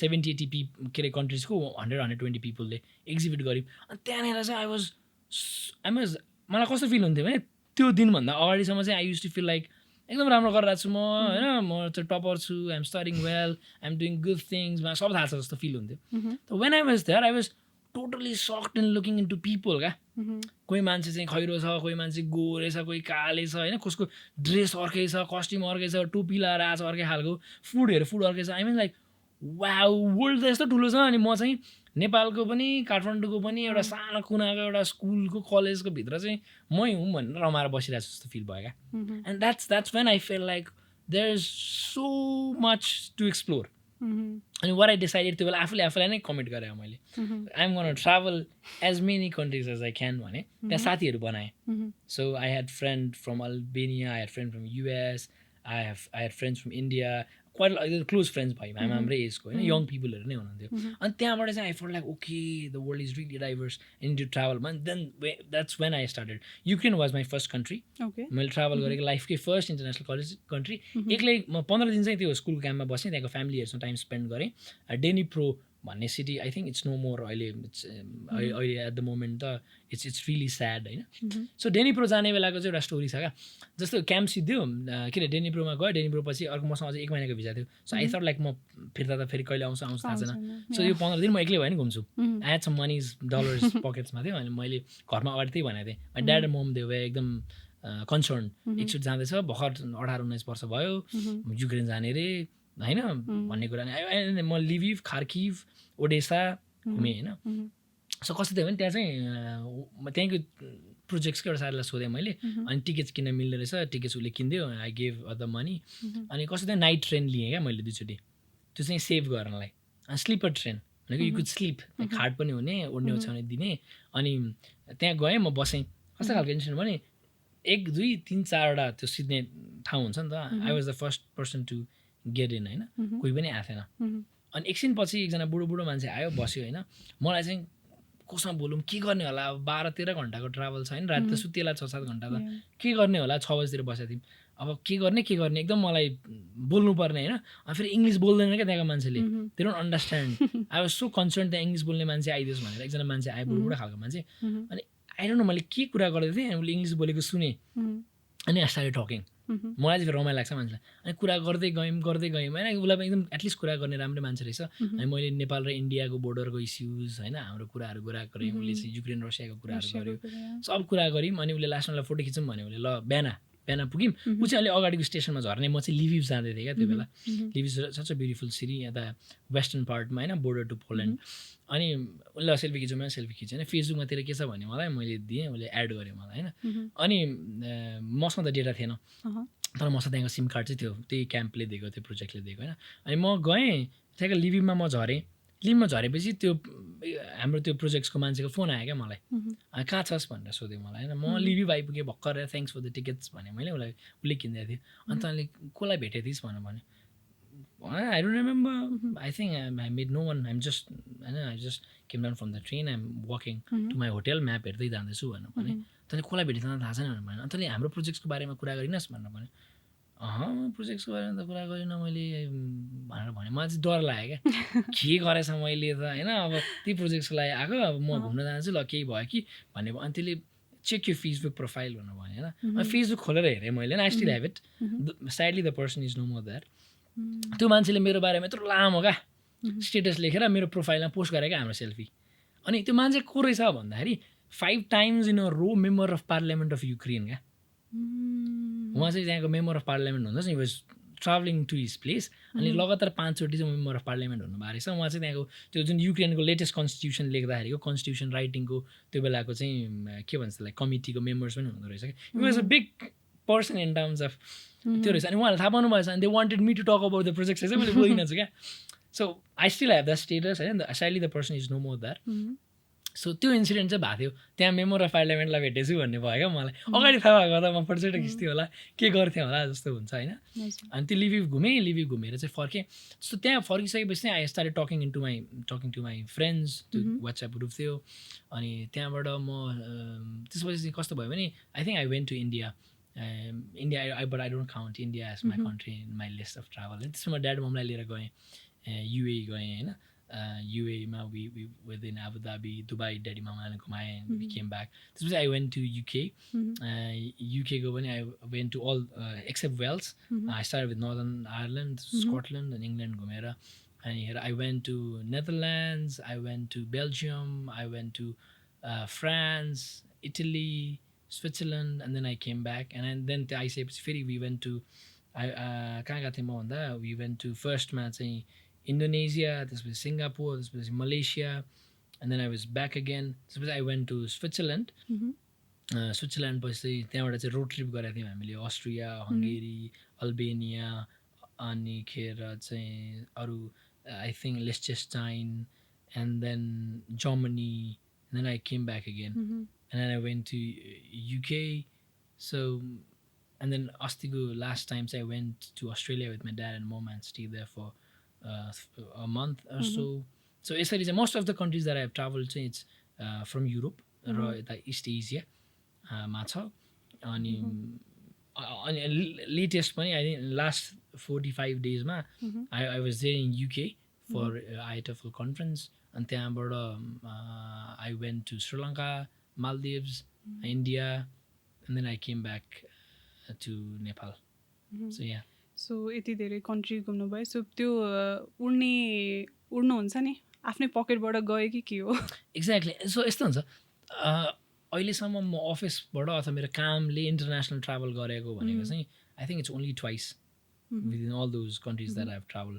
70-80 के अरे कन्ट्रिजको 100-120 पिपलले एक्जिबिट गऱ्यौँ अनि त्यहाँनिर चाहिँ आई वाज मलाई कस्तो फिल हुन्थ्यो भने त्यो दिनभन्दा अगाडिसम्म चाहिँ I use to feel like एकदम राम्रो गरिरहेको छु म होइन म चाहिँ टपर छु I am studying well I am doing good things मलाई सब थाहा छ जस्तो फिल हुन्थ्यो when I was there I was totally sucked in looking in to people क्या कोही मान्छे चाहिँ खैरो छ कोही मान्छे गोरे छ कोही काले छ होइन कसको ड्रेस अर्कै छ कस्ट्युम अर्कै छ टोपी लगाएर आएको छ अर्कै खालको फुड अर्कै छ I mean like wow world त यस्तो ठुलो छ अनि म चाहिँ नेपालको पनि काठमाडौँको पनि एउटा सानो कुनाको एउटा स्कुलको कलेजको भित्र चाहिँ मै हुँ भनेर रमाएर बसिरहेको छु जस्तो फिल भयो क्या and that's when I feel like there is so much to explore अनि वाट आई डिसाइडेड त्यो बेला आफूलाई नै कमिट गरेँ मैले I am gonna travel as many countries as I can भने त्यहाँ साथीहरू बनाएँ so I had friend from Albania I had friend from US I had friends from India quite close friends भयो हाम्रै एजको होइन यङ पिपलहरू नै हुनुहुन्थ्यो अनि त्यहाँबाट चाहिँ I for like okay the world is really diverse in to travel then that's when I started Ukraine was my first country मैले ट्राभल गरेको लाइफकै फर्स्ट इन्टरनेसनल कलेज कन्ट्री एक्लै म 15 दिन चाहिँ त्यो स्कुल क्याम्पमा बसेँ त्यहाँको फ्यामिलीहरूसँग टाइम स्पेन्ड गरेँ डेनिप्रो भन्ने city I think it's no more अहिले अहिले एट द मोमेन्ट त इट्स रियली स्याड होइन. सो डेनिप्रो जाने बेलाको चाहिँ एउटा स्टोरी छ क्या. जस्तो क्याम्प सिद्धो किन डेनिप्रोमा गयो, डेनिप्रो पछि अर्को मसँग अझै 1 महिनाको भिजा थियो. सो आई थट लाइक म फिर्ता त फेरि कहिले आउँछ थाहा छैन. सो यो 15 दिन म एक्लै भयो नि घुम्छु. I had some money dollars पकेट्समा थियो. अनि मैले घरमा अगाडि त्यही भनेको थिएँ. My dad and mom they were एकदम कन्सर्न. एकचोटि जाँदैछ, भर्खर 18-19 वर्ष भयो, युक्रेन जाने रे होइन भन्ने कुरा. म लिभिभ, खार्किभ, ओडेसा घुमेँ होइन. सो कस्तो थियो भने त्यहाँ चाहिँ त्यहाँको प्रोजेक्ट्सको एउटा साथीलाई सोधेँ मैले. अनि टिकट्स किन्न मिल्दो रहेछ, टिकट्स उसले किनिदियो, आई गेभ द मनी. अनि कस्तो थियो नाइट ट्रेन लिएँ क्या मैले 2 चोटि. त्यो चाहिँ सेभ गर्नलाई. अनि स्लिपर ट्रेन भनेको यु कुड स्लिप, खाट पनि हुने, ओड्ने ओछ्याउने दिने. अनि त्यहाँ गएँ, म बसेँ. कस्तो खालको इन्सिडेन्ट भने 1, 2, 3, 4वटा त्यो सिध्ने ठाउँ हुन्छ नि त. I was the first person to get in होइन. कोही पनि आएको थिएन. अनि एकछिनपछि एकजना बुढो मान्छे आयो, बस्यो होइन. मलाई चाहिँ कोसँग बोलौँ, के गर्ने होला, 12-13 घन्टाको ट्राभल छ होइन. राति त सुतेला 6-7 घन्टा त के गर्ने होला. 6 बजीतिर बसेको थियौँ. अब के गर्ने एकदम मलाई बोल्नुपर्ने होइन. अनि फेरि इङ्ग्लिस बोल्दैन क्या त्यहाँको मान्छेले. They don't understand. I was so concern त्यहाँ इङ्ग्लिस बोल्ने मान्छे आइदियोस् भनेर. एकजना मान्छे आयो, बुढो खालको मान्छे. अनि आई डोन्ट नो मैले के कुरा गर्दै थिएँ. अनि उसले इङ्ग्लिस बोलेको सुनेँ. अनि आई स्टार्टेड टकिङ. मलाई चाहिँ फेरि रमाइलो लाग्छ मान्छेलाई. अनि कुरा गर्दै गयौँ होइन. उसलाई पनि एकदम एटलिस्ट कुरा गर्ने राम्रो मान्छे रहेछ. अनि मैले नेपाल र इन्डियाको बोर्डरको इस्युज होइन हाम्रो कुराहरू गरेँ. उसले चाहिँ युक्रेन रसियाको कुराहरू गर्यो. सब कुरा गऱ्यौँ. अनि उसले लास्टमा फोटो खिचौँ भन्यो. उसले ल बिहान पुग्यौँ. ऊ चाहिँ अलिक अगाडिको स्टेसनमा झर्ने. म चाहिँ लिभिभ जाँदै थिएँ क्या त्यो बेला. लिभिभ सच अ ब्युटिफुल सिटी यता वेस्टर्न पार्टमा होइन, बोर्डर टु पोल्यान्ड. अनि उसले सेल्फी खिचौँ, मैले सेल्फी खिचेँ होइन. फेसबुकमा तेरो के छ भन्यो मलाई, मैले दिएँ, उसले एड गर्यो मलाई होइन. अनि मसँग त डेटा थिएन, तर मसँग त्यहाँको सिम कार्ड चाहिँ थियो. त्यही क्याम्पले दिएको, त्यो प्रोजेक्टले दिएको होइन. अनि म गएँ त्यहाँको लिभिभमा. म झरेँ. लिभमा झरेपछि त्यो हाम्रो त्यो प्रोजेक्ट्सको मान्छेको फोन आयो क्या मलाई. कहाँ छस् भनेर सोध्यो मलाई होइन. म लिभिभ आइपुगेँ भर्खर, थ्याङ्क्स फर द टिकट्स भने मैले उसलाई. उसले किनिदिएको थियो. अनि तैँले कसलाई भेटेको थिइस् भनेर भन्यो. I don't remember. I think I made no one. I'm just होइन, I just came down from the train, I'm walking to my hotel, map हेर्दै जाँदैछु भनेर भने. तैँले कसलाई भेटेको थाहा छैन भनेर भन्यो. अनि तैँले हाम्रो प्रोजेक्ट्सको बारेमा कुरा गरिनस् भनेर भन्यो. प्रोजेक्ट्सको बारेमा त कुरा गरिनँ मैले भनेर भने. मलाई चाहिँ डर लाग्यो क्या, के गरेछ मैले त होइन. अब ती प्रोजेक्ट्सको लागि आएको, अब म घुम्न जान्छु, ल केही भयो कि भन्ने भयो. अनि त्यसले चेक यो फेसबुक प्रोफाइल भनेर भन्यो होइन. अनि फेसबुक खोलेर हेरेँ मैले. I still have it. Sadly the person is no more that. त्यो मान्छेले मेरो बारेमा यत्रो लामो क्या स्टेटस लेखेर मेरो प्रोफाइलमा पोस्ट गरे क्या हाम्रो सेल्फी. अनि त्यो मान्छे को रहेछ भन्दाखेरि 5 times in a row member of parliament of Ukraine क्या. उहाँ चाहिँ त्यहाँको मेम्बर अफ पार्लियामेन्ट हुँदैछ नि. Was travelling to his place. अनि लगातार 5 चोटि चाहिँ मेम्बर अफ पार्लियामेन्ट हुनुभएको रहेछ. उहाँ चाहिँ त्यहाँको त्यो जुन युक्रेनको लेटेस्ट कन्स्टिट्युसन लेख्दाखेरिको कन्स्टिट्युसन राइटिङको त्यो बेलाको चाहिँ के भन्छ त्यसलाई कमिटीको मेम्बर्स पनि हुँदो रहेछ क्या. It was a big person in terms of त्यो रहेछ. अनि उहाँहरूले थाहा पाउनु भएछ. अनि they wanted me to talk about the project चाहिँ मैले बोलिदिनु छु क्या. So I still have the status होइन. Sadly the person is no more that. So त्यो इन्सिडेन्ट चाहिँ भएको थियो. त्यहाँ मेम्बर अफ पार्लियामेन्टलाई भेटेछु भन्ने भयो क्या मलाई. अगाडि थाहा भएको त म फोटोसोटो खिच्थेँ होला, के गर्थेँ होला जस्तो हुन्छ होइन. अनि त्यो लिभिभ घुमेर चाहिँ फर्केँ. सो त्यहाँ फर्किसकेपछि चाहिँ I started talking to my friends. त्यो वाट्सएप ग्रुप थियो. अनि त्यहाँबाट म त्यसपछि चाहिँ कस्तो भयो भने I think I went to India. But I don't count India as my country in my list of travel. त्यसमा ड्याड ममलाई लिएर गएँ. युए गएँ होइन. युएमा we within Abu Dhabi, Dubai daddy मामाले घुमाएँ. We came back. त्यसपछि आई वेन्ट टु युके. युकेको पनि I went to all except Wales. I start with Northern Ireland, Scotland अनि इङ्ल्यान्ड घुमेर. अनि I went to Netherlands, I went to Belgium, I went to France, Italy, Switzerland. And then I came back. And then त्यो आइसकेपछि फेरि वी वेन्ट टु कहाँ गएको थिएँ म भन्दा वी वेन्ट टु फर्स्टमा चाहिँ इन्डोनेसिया, त्यसपछि सिङ्गापुर, त्यसपछि Malaysia. And then I was back again. त्यसपछि I went to Switzerland. Switzerland पछि त्यहाँबाट चाहिँ रोड ट्रिप गरेको थियौँ हामीले. अस्ट्रिया, हङ्गेरी, अल्बेनिया, अनिखेर चाहिँ अरू I think Liechtenstein, and then Germany. And then I came back again. And then I went to UK. So and then अस्तिको लास्ट टाइम चाहिँ I went to Australia with my dad and mom and stay there for a month or so. So यसरी चाहिँ most of the countries that I have traveled चाहिँ it's from Europe र यता East Asia मा छ. अनि लेटेस्ट पनि आई थिङ्क लास्ट 45 daysमा I was there in UK for IITFL conference अनि त्यहाँबाट I went to Sri Lanka Maldives India and then I came back to Nepal so yeah so यति धेरै कन्ट्री घुम्नुभयो सो त्यो उड्नुहुन्छ नि आफ्नै पकेटबाट गयो कि के हो एक्ज्याक्टली सो यस्तो हुन्छ अहिलेसम्म म अफिसबाट अथवा मेरो कामले इन्टरनेसनल ट्राभल गरेको भनेको चाहिँ I think it's only twice within all those countries that I have travel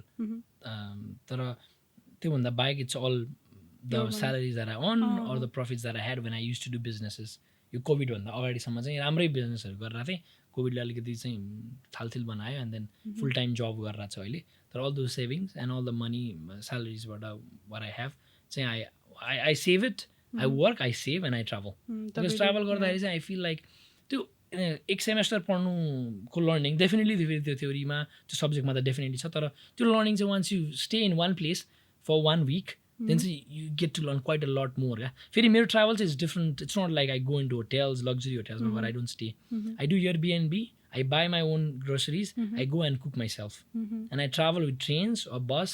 तर त्योभन्दा बाहेक it's all the salaries that I earn or the profits that I had when I use to do businesses यो कोभिडभन्दा अगाडिसम्म चाहिँ राम्रै बिजनेसहरू गरेर थिएँ कोभिडले अलिकति चाहिँ थालथिल बनायो and then full time job गरिरहेको छु अहिले तर all though savings and all the money स्यालेरिजबाट वाट आई ह्याभ चाहिँ I save it I work I save and I travel because travel गर्दाखेरि चाहिँ आई फिल लाइक त्यो एक सेमेस्टर पढ्नुको लर्निङ डेफिनेटली त्यो थ्योरीमा त्यो सब्जेक्टमा त डेफिनेटली छ तर त्यो लर्निङ चाहिँ once you stay in one place for 1 week then you get to learn quite a lot more. Feri मेरो travels is different. It's not like I go into hotels, luxury hotels, where I don't stay. I do Airbnb. I buy my own groceries. I go and cook myself. And I travel with trains or bus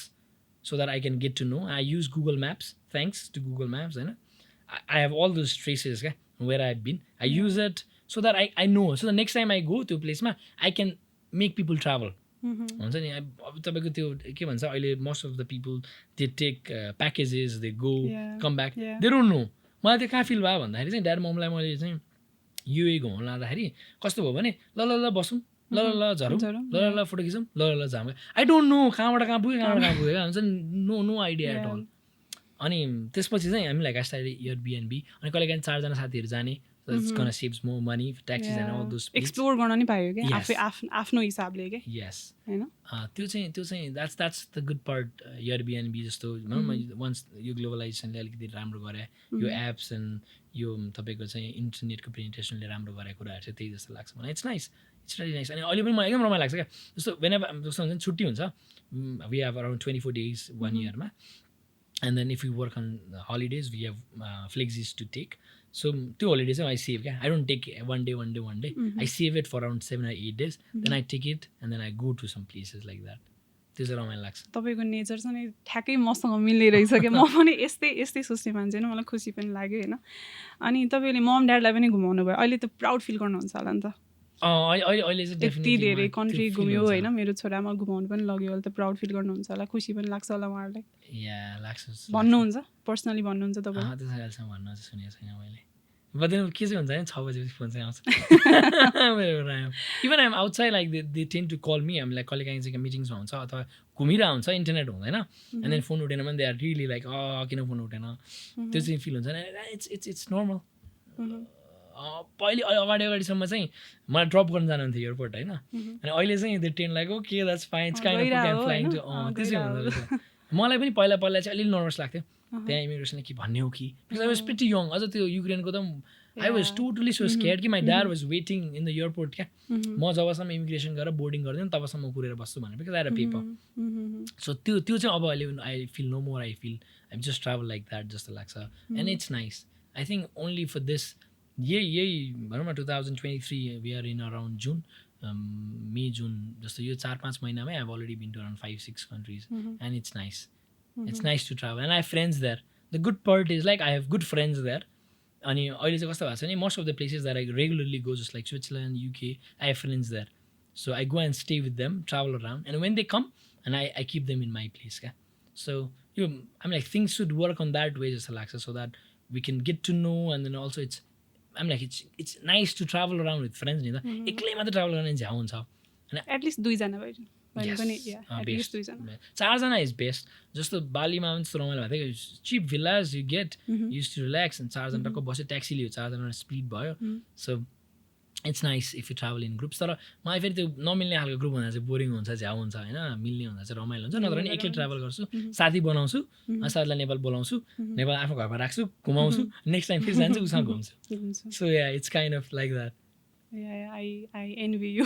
so that I can get to know. I use Google Maps. Thanks to Google Maps. I have all those traces where I've been. I use it so that I know. So the next time I go to a place, I can make people travel. हुन्छ नि अब तपाईँको त्यो के भन्छ अहिले most of the people they take packages they go come back they don't know मलाई त्यो कहाँ फिल भयो भन्दाखेरि चाहिँ ड्याड ममलाई मैले चाहिँ युए घुमाउनु लाँदाखेरि कस्तो भयो भने ल बसौँ ल झरौँ ल फोटो खिचौँ ल जाम आई डोन्ट नो कहाँबाट कहाँ पुग्यो हुन्छ नो आइडिया एट अल अनि त्यसपछि चाहिँ हामीलाई गास्टाले एयरबिएनबी अनि कहिले काहीँ 4 जना साथीहरू जाने it's gonna save more money for taxis and all those explore गर्न नि पायो के आफै आफ्नो हिसाबले के yes हैन त्यो चाहिँ that's the good part Airbnb जस्तो once यो ग्लोबलाइजेसनले अलिकति राम्रो गरे यो एप्स एन्ड यो तपाईको चाहिँ इन्टरनेटको पेनिट्रेसनले राम्रो गरेको कुराहरु चाहिँ त्यही जस्तो लाग्छ मलाई इट्स really nice अनि अहिले पनि मलाई एकदम रमाइलो लाग्छ क्या जस्तो whenever जस्तो हुन्छ छुट्टी हुन्छ we have around 24 days 1 year मा and then if we work on holidays we have flexies to take so two holidays I save I don't take one day I save it for around 7 or 8 days then I take it and then I go to some places like that त्यो चाहिँ रमाइलो लाग्छ तपाईको नेचर चाहिँ ठ्याक्कै मसँग मिल्ने रहेछ के म पनि यस्तै सोच्ने मान्छे हैन मलाई खुसी पनि लाग्यो हैन अनि तपाईले मम ड्याडलाई पनि घुमाउनु भयो अहिले त प्राउड फिल गर्नुहुन्छ होला नि त अहिले चाहिँ यति धेरै कन्ट्री घुम्यो हैन मेरो छोरामा घुमाउनु पनि लग्यो होला त प्राउड फिल गर्नुहुन्छ होला खुसी पनि लाग्छ होला उहाँहरुलाई लाग्छ भन्नुहुन्छ पर्सनली भन्नुहुन्छ तपाईले त्यसै हालसम्म भन्न चाहिँ सुनेको छैन मैले बदेन के चाहिँ हुन्छ नि 6 बजे फोन चाहिँ आउँछ even I'm outside like they tend to call me हामीलाई कहिले काहीँ चाहिँ मिटिङ्समा हुन्छ अथवा घुमिरहेको हुन्छ इन्टरनेट हुँदैन एन्ड देन फोन उठेन भने दे आर रियली लाइक किन फोन उठेन त्यो चाहिँ फिल हुन्छ इट्स नर्मल पहिले अगाडिसम्म चाहिँ मलाई ड्रप गर्न जानुहुन्थ्यो एयरपोर्ट होइन अनि अहिले चाहिँ they tend like okay that's fine it's kind of flying to त्यसै हुँदो रहेछ मलाई पनि पहिला चाहिँ अलिअलि नर्भस लाग्थ्यो त्यहाँ इमिग्रेसनले के भन्ने हो कि because I was pretty young अझ त्यो युक्रेनको त I was totally so scared कि my dad was waiting in the airport क्या म जबसम्म इमिग्रेसन गरेर बोर्डिङ गर्दैन तबसम्म कुरेर बस्छु भनेर because I had a paper so त्यो चाहिँ अब अहिले I feel no more I feel I just travel like that जस्तो लाग्छ and it's nice I think only for this यही भनौँ न 2023 वी आर इन अराउन्ड जुन मे जुन जस्तो यो 4-5 महिनामै I have already been to around 5-6 countries and it's nice to travel and I friends there the good part is like I have good friends there अनि अहिले चाहिँ कस्तो भएको छ नि most of the places that I regularly go just like Switzerland UK I have friends there so I go and stay with them travel around and when they come and I keep them in my place क्या सो यो I'm like things should work on that way जस्तो लाग्छ so that we can get to know and then also I'm like it's nice to travel around with friends नि त एक्लै मात्र ट्राभल गर्ने झ्याउ हुन्छ हैन एटलिस्ट 2 जना भयो पनि एटलिस्ट 2 जना 4 जना इज बेस्ट जस्तो बालीमा पनि त्यस्तो रमाइलो भएको थियो cheap villas you get use to relax and 4 जना टक्क बस्यो ट्याक्सी लियो 4 जना स्प्लिट भयो so it's nice if you travel in groups तर मलाई फेरि त्यो नमिल्ने खालको ग्रुप भन्दा चाहिँ बोरिङ हुन्छ झ्याउ हुन्छ होइन मिल्ने भन्दा चाहिँ रमाइलो हुन्छ नत्र पनि एक्लै ट्राभल गर्छु साथी बनाउँछु साथीलाई नेपाल बोलाउँछु नेपाल आफ्नो घरमा राख्छु घुमाउँछु नेक्स्ट टाइम फेरि जान्छु उसँग घुम्छु so yeah it's kind of like that I envy you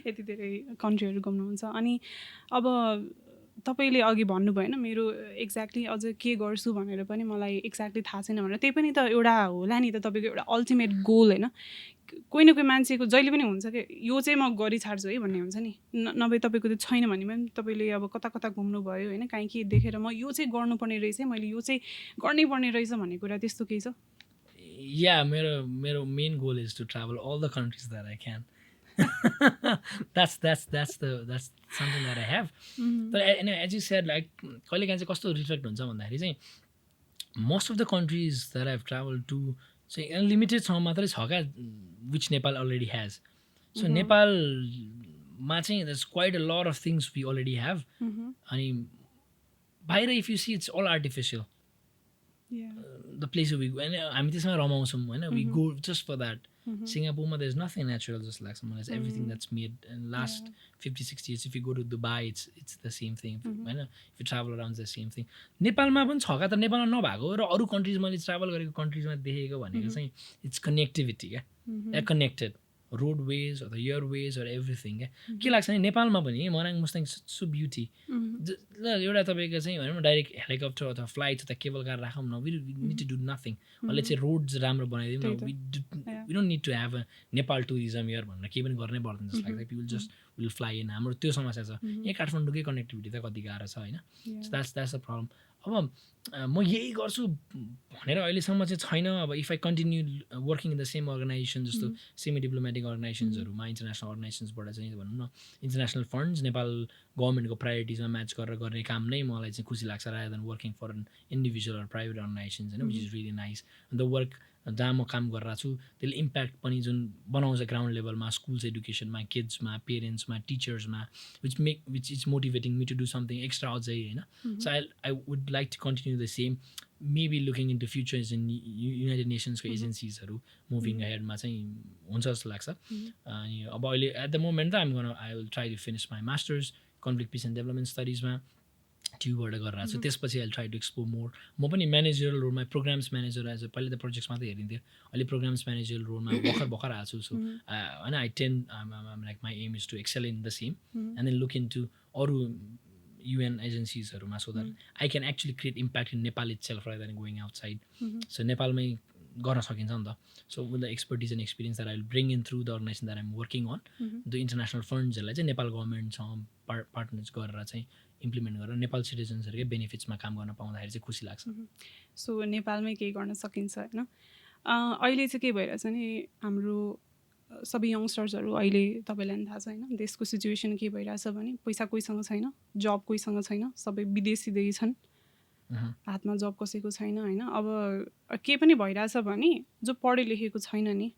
यति धेरै कन्ट्रीहरू घुम्नुहुन्छ अनि अब तपाईँले अघि भन्नुभयो होइन मेरो एक्ज्याक्टली अझ के गर्छु भनेर पनि मलाई एक्ज्याक्टली थाहा छैन भनेर, त्यही पनि त एउटा होला नि त तपाईँको एउटा अल्टिमेट गोल होइन। कोही न कोही मान्छेको जहिले पनि हुन्छ कि यो चाहिँ म गरी छाड्छु है भन्ने हुन्छ नि, नभए तपाईँको त्यो छैन भने पनि तपाईँले अब कता कता घुम्नुभयो होइन, काहीँ के देखेर म यो चाहिँ गर्नुपर्ने रहेछ, मैले यो चाहिँ गर्नै पर्ने रहेछ भन्ने कुरा त्यस्तो केही छ? या मेरो main goal is to travel all the countries that I can. that's something that I have. तर एज यु सेड लाइक कहिलेकाहीँ चाहिँ कस्तो रिफ्लेक्ट हुन्छ भन्दाखेरि चाहिँ most of the countries that I have travel to चाहिँ लिमिटेडसम्म मात्रै छ क्या, which Nepal already has. So नेपालमा चाहिँ that's quite a lot of things we already have. अनि बाहिर if you see it's all artificial the place we होइन, हामी त्यसमा रमाउँछौँ होइन, we go just for that. सिङ्गापुरमा देयर इज नथिङ नेचुरल जस्तो लाग्छ मलाई, everything that's made in last 50-60 years. If you go to Dubai it's the same thing होइन, if you travel around the same thing. नेपालमा पनि छ क्या, तर नेपालमा नभएको र अरू कन्ट्रिज मैले ट्राभल गरेको कन्ट्रिजमा देखेको भनेको चाहिँ इट्स कनेक्टिभिटी क्या, द्याट कनेक्टेड रोडवेज अथवा एयरवेज अर एभ्रिथिङ क्या। के लाग्छ नि नेपालमा पनि मराङ मुस्ताङ सो ब्युटी, ल एउटा तपाईँको चाहिँ भनौँ न डाइरेक्ट हेलिकप्टर अथवा फ्लाइट अथवा केबल कार राखौँ न, we need to do nothing, अहिले चाहिँ रोड्स राम्रो बनाइदिउँ न, we don't need to have a Nepal tourism here भनेर केही पनि गर्नै पर्दैन जस्तो लाग्छ। People just will fly in, हाम्रो त्यो समस्या छ यहाँ काठमाडौँकै कनेक्टिभिटी त कति गाह्रो छ होइन, द्याट्स द प्रब्लम। अब म यही गर्छु भनेर अहिलेसम्म चाहिँ छैन। अब if I continue working in the same organisation जस्तो सेमी डिप्लोमेटिक अर्गनाइजेसन्सहरूमा, इन्टरनेसनल अर्गनाइजेसन्सबाट चाहिँ भनौँ न इन्टरनेसनल फन्ड्स नेपाल गभर्मेन्टको प्रायोरिटिजमा म्याच गरेर गर्ने काम नै मलाई चाहिँ खुसी लाग्छ, rather than working for an individual or private organisations होइन, which is really nice. The work जहाँ म काम गरिरहेको छु त्यसले इम्प्याक्ट पनि जुन बनाउँछ ग्राउन्ड लेभलमा, स्कुल्स एडुकेसनमा, किड्समा, पेरेन्ट्समा, टिचर्समा, which is motivating me to do something extra अझै होइन। So I would like to continue the same, maybe looking in to futures in United नेसन्सको एजेन्सिजहरू मुभिङ अहेडमा चाहिँ हुन्छ जस्तो लाग्छ। अनि अब अहिले एट द मोमेन्ट त I will try to finish my masters conflict peace and development स्टडिजमा ट्युबाट गरिरहेको छु। त्यसपछि I try to explore more. म पनि म्यानेजरल रोलमा, प्रोग्राम्स म्यानेजर एज पहिले त प्रोजेक्ट्स मात्रै हेरिन्थ्यो, अहिले प्रोग्राम्स म्यानेजरल रोलमा भर्खर आएको छु। सो होइन I like my aim is to excel in the same and then look into अरू UN एजेन्सिजहरूमा, so that I can actually create impact in Nepal itself rather than going outside. So नेपालमै गर्न सकिन्छ नि त। So with the expertise and experience that I will bring in through the organisation that I am working on, the international फन्ड्सहरूलाई चाहिँ नेपाल गभर्मेन्टसँग पार्टनर्स गरेर चाहिँ इम्प्लिमेन्ट गरेर नेपाल सिटिजन्सहरूकै बेनिफिट्समा काम गर्न पाउँदाखेरि चाहिँ खुसी लाग्छ। सो नेपालमै केही गर्न सकिन्छ होइन। अहिले चाहिँ के भइरहेछ नि, हाम्रो सबै यङ्स्टर्सहरू अहिले तपाईँलाई पनि थाहा छ होइन, देशको सिचुएसन के भइरहेछ भने पैसा कोहीसँग छैन, जब कोहीसँग छैन, सबै विदेशी छन्, हातमा जब कसैको छैन होइन। अब के पनि भइरहेछ भने जो पढे लेखेको छैन नि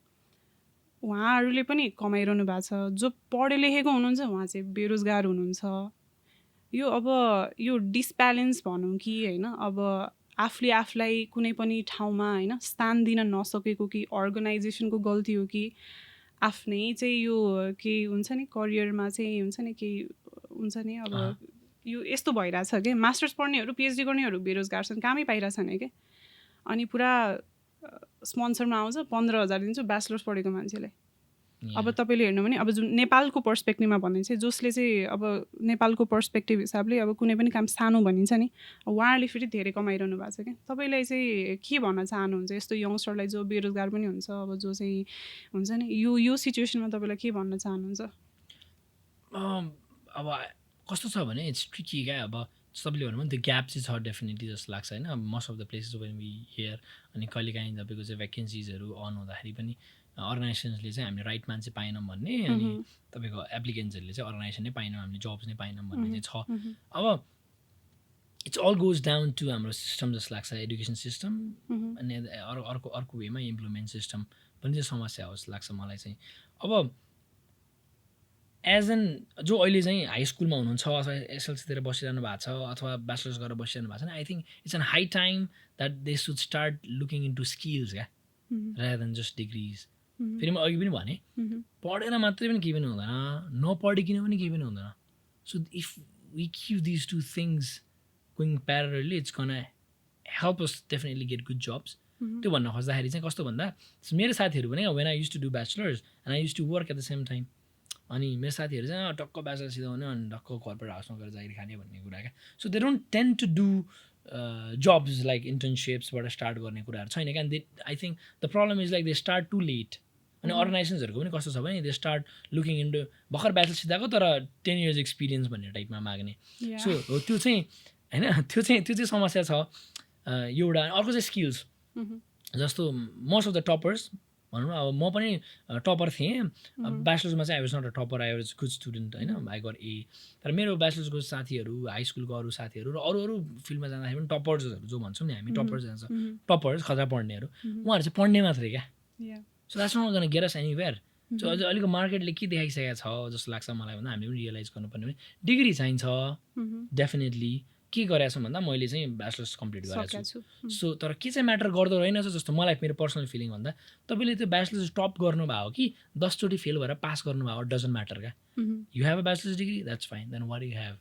उहाँहरूले पनि कमाइरहनु भएको छ, जो पढे लेखेको हुनुहुन्छ उहाँ चाहिँ बेरोजगार हुनुहुन्छ। यो अब यो डिसब्यालेन्स भनौँ कि होइन, अब आफूले आफूलाई कुनै पनि ठाउँमा होइन स्थान दिन नसकेको कि अर्गनाइजेसनको गल्ती हो कि आफ्नै चाहिँ यो के हुन्छ नि करियरमा चाहिँ हुन्छ नि के हुन्छ नि, अब यो यस्तो भइरहेछ कि मास्टर्स पढ्नेहरू पिएचडी गर्नेहरू बेरोजगार छन्, कामै पाइरहेछन् क्या। अनि पुरा स्पोन्सरमा आउँछ 15,000 दिन्छु ब्याचलर्स पढेको मान्छेलाई। अब तपाईँले हेर्नु भने अब जुन नेपालको पर्सपेक्टिभमा भन्ने चाहिँ जसले चाहिँ अब नेपालको पर्सपेक्टिभ हिसाबले अब कुनै पनि काम सानो भनिन्छ नि, उहाँहरूले फेरि धेरै कमाइरहनु भएको छ क्या। तपाईँलाई चाहिँ के भन्न चाहनुहुन्छ यस्तो यङ्स्टरलाई जो बेरोजगार पनि हुन्छ, अब जो चाहिँ हुन्छ नि यो सिचुएसनमा तपाईँलाई के भन्न चाहनुहुन्छ? अब कस्तो छ भने इट्स ट्रिकी क्या। अब सबैले भन्नु भने त्यो ग्याप चाहिँ छ डेफिनेटली जस्तो लाग्छ होइन, most of the places when we here. अनि कहिलेकाहीँ तपाईँको चाहिँ भ्याकेन्सिजहरू अन हुँदाखेरि पनि अर्गनाइजेसन्सले चाहिँ हामीले राइट मान्छे पाएनौँ भन्ने, अनि तपाईँको एप्लिकेन्ट्सहरूले चाहिँ अर्गनाइजेसन नै पाएनौँ, हामीले जब्स नै पाएनौँ भन्ने चाहिँ छ। अब it's all goes down to हाम्रो सिस्टम जस्तो लाग्छ, एडुकेसन सिस्टम, अनि अर्को वेमा इम्प्लिमेन्ट सिस्टम पनि चाहिँ समस्या हो जस्तो लाग्छ मलाई चाहिँ। अब एज एन जो अहिले चाहिँ हाई स्कुलमा हुनुहुन्छ अथवा एसएलसीतिर बसिरहनु भएको छ अथवा ब्याचलर्स गरेर बसिरहनु भएको छ, I think it's an high time that they should start looking in to skills क्या, रादर देन जस्ट डिग्रिज। फेरि म अघि पनि भने पढेर मात्रै पनि केही पनि हुँदैन, नपढिकन पनि केही पनि हुँदैन। So if we keep these two things going parallelly it's gonna help us definitely get good jobs. त्यो भन्न खोज्दाखेरि चाहिँ कस्तो भन्दा मेरो साथीहरू पनि when I use to do bachelors and I use to work at the same time, अनि मेरो साथीहरू चाहिँ टक्क ब्याचलर सिधाउने अनि टक्क कर्पोरेट हाउसमा गएर जागिर खाने भन्ने कुरा क्या so they don't tend to do jobs like इन्टर्नसिप्सबाट स्टार्ट गर्ने कुराहरू छैन क्या they I think the problem is like they start too late अनि अर्गनाइजेसन्सहरूको पनि कस्तो छ भने दे स्टार्ट लुकिङ इन्टु भर्खर ब्याचलर सिधाएको तर 10 years एक्सपिरियन्स भन्ने टाइपमा माग्ने सो हो त्यो चाहिँ होइन त्यो चाहिँ समस्या छ एउटा अर्को चाहिँ स्किल्स जस्तो मोस्ट अफ द टपर्स भनौँ न अब म पनि टपर थिएँ ब्याचलर्समा चाहिँ I was not a topper I was good student होइन आई गट ए तर मेरो ब्याचलर्सको साथीहरू हाई स्कुलको अरू साथीहरू र अरू फिल्डमा जाँदाखेरि पनि टपर्सहरू जो भन्छौँ नि हामी टपर्स जान्छ टपर्स खतरा पढ्नेहरू उहाँहरू चाहिँ पढ्ने मात्रै क्या so that's not gonna get us anywhere so अझ अलिक मार्केटले के देखाइसकेको छ जस्तो लाग्छ मलाई भन्दा हामीले पनि रियलाइज गर्नुपर्ने भने डिग्री चाहिन्छ डेफिनेटली के गरेको छु भन्दा मैले चाहिँ ब्याचलर्स कम्प्लिट गरेको छु सो तर के चाहिँ म्याटर गर्दो रहेनछ जस्तो मलाई मेरो पर्सनल फिलिङ भन्दा तपाईँले त्यो ब्याचलर्स टप गर्नुभयो कि 10 चोटि फेल भएर पास गर्नुभयो डजन्ट म्याटर क्या you have a bachelors degree that's fine then what you have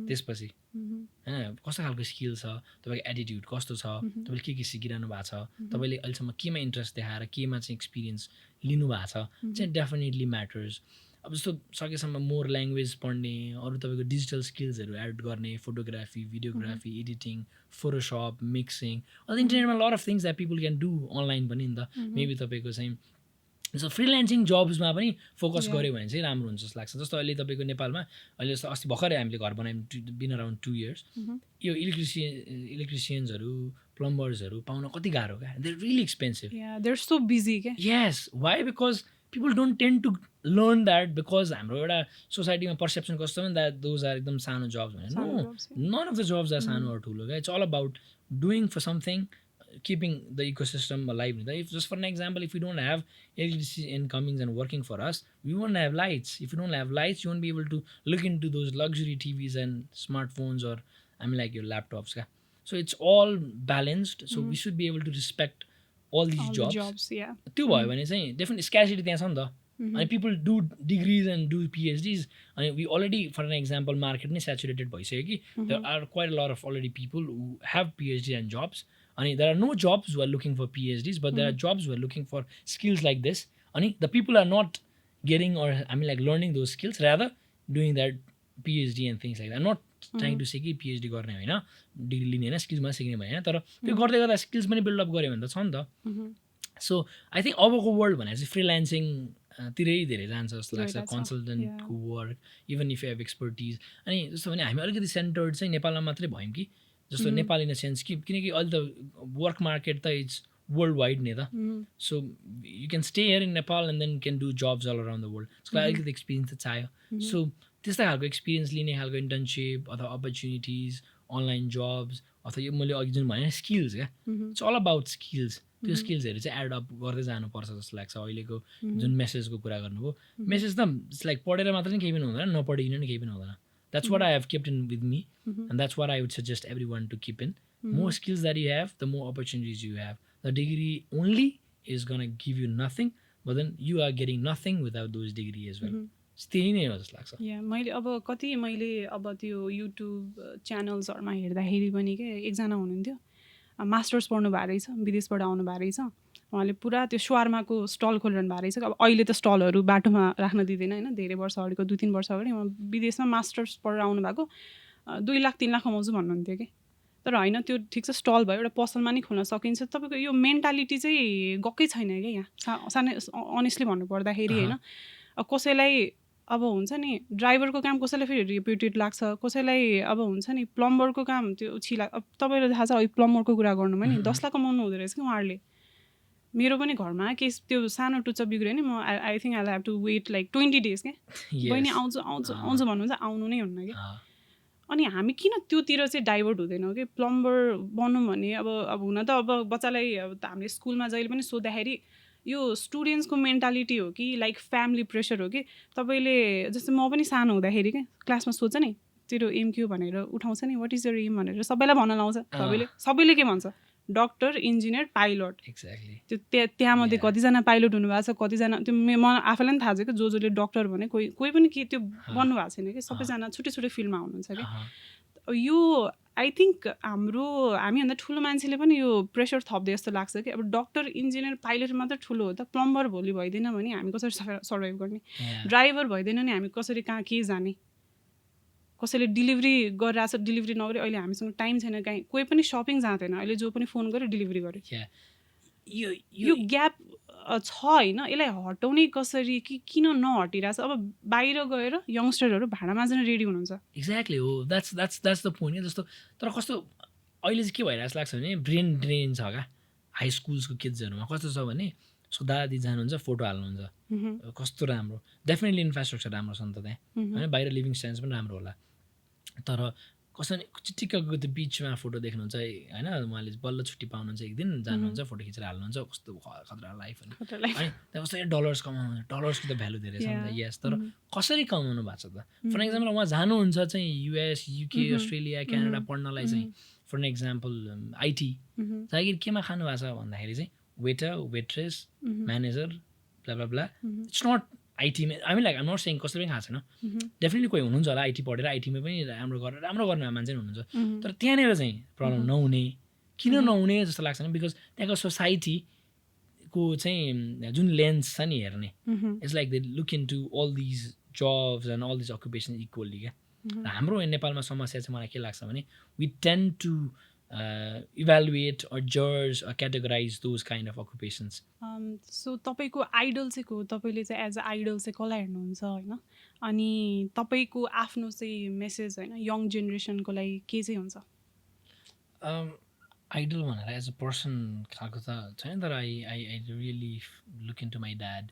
त्यसपछि होइन कस्तो खालको स्किल छ तपाईँको एटिट्युड कस्तो छ तपाईँले के सिकिरहनु भएको छ तपाईँले अहिलेसम्म केमा इन्ट्रेस्ट देखाएर केमा चाहिँ एक्सपिरियन्स लिनुभएको छ चाहिँ डेफिनेटली म्याटर्स अब जस्तो सकेसम्म मोर ल्याङ्ग्वेज पढ्ने अरू तपाईँको डिजिटल स्किल्सहरू एड गर्ने photography videography editing Photoshop mixing अझ इन्टरनेटमा lot of things that people can do online पनि नि त मेबी तपाईँको चाहिँ जस्तो फ्रिल्यान्सिङ जब्समा पनि फोकस गऱ्यो भने चाहिँ राम्रो हुन्छ जस्तो लाग्छ जस्तो अहिले तपाईँको नेपालमा अहिले जस्तो अस्ति भर्खरै हामीले घर बनायौँ बिन अराउन्ड 2 years यो इलेक्ट्रिसियन्सहरू प्लम्बर्सहरू पाउन कति गाह्रो क्या they really expensive there so busy क्या yes why because people don't tend to learn that because हाम्रो एउटा सोसाइटीमा पर्सेप्सन कस्तो भने द्याट दोज आर एकदम सानो जब्स भने no none of the jobs are सानो अर ठुलो क्या it's all about doing for something keeping the ecosystem alive. If just for an example, if we don't have electricity incomings and working for us, we won't have lights. If you don't have lights, you won't be able to look into those luxury TVs and smartphones or like your laptops. So it's all balanced. So we should be able to respect all these jobs. Yeah. त्यो भयो भने चाहिँ definitely scarcity त्यहाँ छ नि त अनि people do degrees and do PhDs अनि we already for an example market नै saturated भइसक्यो कि there are quite a lot of already people who have PhD and jobs and there are no jobs who are looking for PhDs but there are jobs who are looking for skills like this and the people are not getting or like learning those skills rather doing that PhD and things like that. I'm not trying to say कि PhD गर्ने होइन डिग्री लिने होइन स्किल्समा सिक्ने भयो होइन तर त्यो गर्दै गर्दा स्किल्स पनि बिल्डअप गऱ्यो भने त छ नि त सो आई थिङ्क अबको वर्ल्ड भनेर चाहिँ फ्रिल्यान्सिङ तिरै धेरै जान्छ जस्तो लाग्छ कन्सल्टेन्टको work even if you have expertise अनि जस्तो भने हामी अलिकति सेन्टर्ड चाहिँ नेपालमा मात्रै भयौँ कि जस्तो नेपाल इन अ सेन्स कि किनकि अहिले त वर्क मार्केट त इट्स वर्ल्ड वाइड नि त so you can stay here in Nepal and then can do jobs all around the world त्यसको लागि अलिकति एक्सपिरियन्स त चाहियो सो त्यस्तै खालको एक्सपिरियन्स लिने खालको इन्टर्नसिप अथवा अपर्च्युनिटिज अनलाइन जब्स अथवा यो मैले अघि जुन भने स्किल्स क्या इट्स अल अबाउट स्किल्स त्यो स्किल्सहरू चाहिँ एड अप गर्दै जानुपर्छ जस्तो लाग्छ अहिलेको जुन मेसेजको कुरा गर्नुभयो मेसेज त इट्स लाइक पढेर मात्र नै केही पनि हुँदैन नपढिकन नि केही पनि हुँदैन that's what I have kept in with me and that's what I would suggest every one to keep in more skills that you have the more opportunities you have the degree only is gonna give you nothing but then you are getting nothing without those degree as well त्यही नै हो जस्तो लाग्छ मैले अब त्यो युट्युब च्यानल्सहरूमा हेर्दाखेरि पनि के एकजना हुनुहुन्थ्यो मास्टर्स पढ्नु भएको रहेछ विदेशबाट आउनु भएको रहेछ उहाँले पुरा त्यो स्वर्माको स्टल खोलिरहनु भएको रहेछ अब अहिले त स्टलहरू बाटोमा राख्न दिँदैन होइन धेरै वर्ष अगाडिको 2-3 वर्ष अगाडि विदेशमा मास्टर्स पढेर आउनु भएको 2 लाख 3 लाख कमाउँछु भन्नुहुन्थ्यो कि तर होइन त्यो ठिक छ स्टल भयो एउटा पसलमा नि खोल्न सकिन्छ तपाईँको यो मेन्टालिटी चाहिँ गएकै छैन क्या यहाँ सानै अनेस्टली भन्नुपर्दाखेरि होइन अब कसैलाई अब हुन्छ नि ड्राइभरको काम कसैलाई फेरि रिप्युटेड लाग्छ कसैलाई अब हुन्छ नि प्लम्बरको काम त्यो छिला अब तपाईँलाई थाहा छ अहिले प्लम्बरको कुरा गर्नुमा नि 10 लाख कमाउनु हुँदो रहेछ कि उहाँहरूले मेरो पनि घरमा केस त्यो सानो टुच्चा बिग्रियो नि म I think I have to wait like 20 days क्या बहिनी आउँछु भन्नुहुन्छ आउनु नै हुन्न कि अनि हामी किन त्योतिर चाहिँ डाइभर्ट हुँदैनौँ कि प्लम्बर बन्नु भने अब हुन त अब बच्चालाई अब हामीले स्कुलमा जहिले पनि सोद्धाखेरि यो स्टुडेन्ट्सको मेन्टालिटी हो कि लाइक फ्यामिली प्रेसर हो कि तपाईँले जस्तै म पनि सानो हुँदाखेरि क्या क्लासमा सोध्छ नि तेरो एम के हो भनेर उठाउँछ नि वाट इज यर एम भनेर सबैलाई भन्न लाउँछ सबैले के भन्छ डक्टर इन्जिनियर पाइलट एक्ज्याक्टली त्यो त्यहाँमध्ये कतिजना पाइलट हुनुभएको छ कतिजना त्यो म आफैलाई पनि थाहा छ कि जसले डक्टर भने कोही पनि के त्यो बन्नु भएको छैन कि सबैजना छुट्टै छुट्टै फिल्डमा हुनुहुन्छ कि यो आई थिङ्क हामीभन्दा ठुलो मान्छेले पनि यो प्रेसर थप्दै जस्तो लाग्छ कि अब डक्टर इन्जिनियर पाइलट मात्र ठुलो हो त प्लम्बर भोलि भइदिएन भने हामी कसरी सर्भाइभ गर्ने ड्राइभर भइदिएन भने हामी कसरी कहाँ के जाने कसैले डिलिभरी गरिरहेछ डिलिभरी नगरी अहिले हामीसँग टाइम छैन कहीँ कोही पनि सपिङ जाँदैन अहिले जो पनि फोन गर्यो डिलिभरी गर्यो यो ग्याप छ होइन यसलाई हटाउने कसरी कि किन नहटिरहेछ अब बाहिर गएर यङ्स्टरहरू भाडा माझ्न रेडी हुनुहुन्छ एक्ज्याक्टली हो द्याट्स द पोइन्ट जस्तो तर कस्तो अहिले चाहिँ के भइरहेको लाग्छ भने ब्रेन ड्रेन छ क्या हाई स्कुल्सको किड्सहरूमा कस्तो छ भने सो दादी जानुहुन्छ फोटो हाल्नुहुन्छ कस्तो राम्रो डेफिनेटली इन्फ्रास्ट्रक्चर राम्रो छ नि त त्यहाँ होइन बाहिर लिभिङ स्ट्यान्डर्ड्स पनि राम्रो होला तर कसै चिटिक्कको त्यो बिचमा फोटो देख्नुहुन्छ होइन उहाँले बल्ल छुट्टी पाउनुहुन्छ एक दिन जानुहुन्छ फोटो खिचेर हाल्नुहुन्छ कस्तो खतरा लाइफ होइन त्यहाँ कस्तो डलर्स कमाउनुहुन्छ डलर्सको त भ्यालु धेरै छ नि त यस तर कसरी कमाउनु भएको छ त फर एक्जाम्पल उहाँ जानुहुन्छ चाहिँ युएस युके अस्ट्रेलिया क्यानाडा पढ्नलाई चाहिँ फर एन एक्जाम्पल आइटी जागिर केमा खानु भएको छ भन्दाखेरि चाहिँ waiter waitress manager blah blah blah it's not आइटीमा हामी लाइक आम नट सेङ कसैले पनि खाएको छैन डेफिनेटली कोही हुनुहुन्छ होला आइटी पढेर आइटीमा पनि राम्रो गर्ने मान्छे हुनुहुन्छ तर त्यहाँनिर चाहिँ प्रब्लम नहुने किन नहुने जस्तो लाग्छ नि बिकज त्यहाँको सोसाइटीको चाहिँ जुन लेन्स छ नि हेर्ने it's like they look into all these jobs and all these occupation equally क्या हाम्रो नेपालमा समस्या चाहिँ मलाई के लाग्छ भने we tend to evaluate or judge or categorize those kind of occupations. So तपाईँको आइडल चाहिँ को तपाईँले चाहिँ एज अ आइडल चाहिँ कसलाई हेर्नुहुन्छ होइन अनि तपाईँको आफ्नो चाहिँ मेसेज होइन यङ जेनेरेसनको लागि के चाहिँ हुन्छ आइडल भनेर एज अ पर्सन खालको त छैन तर I really look into my dad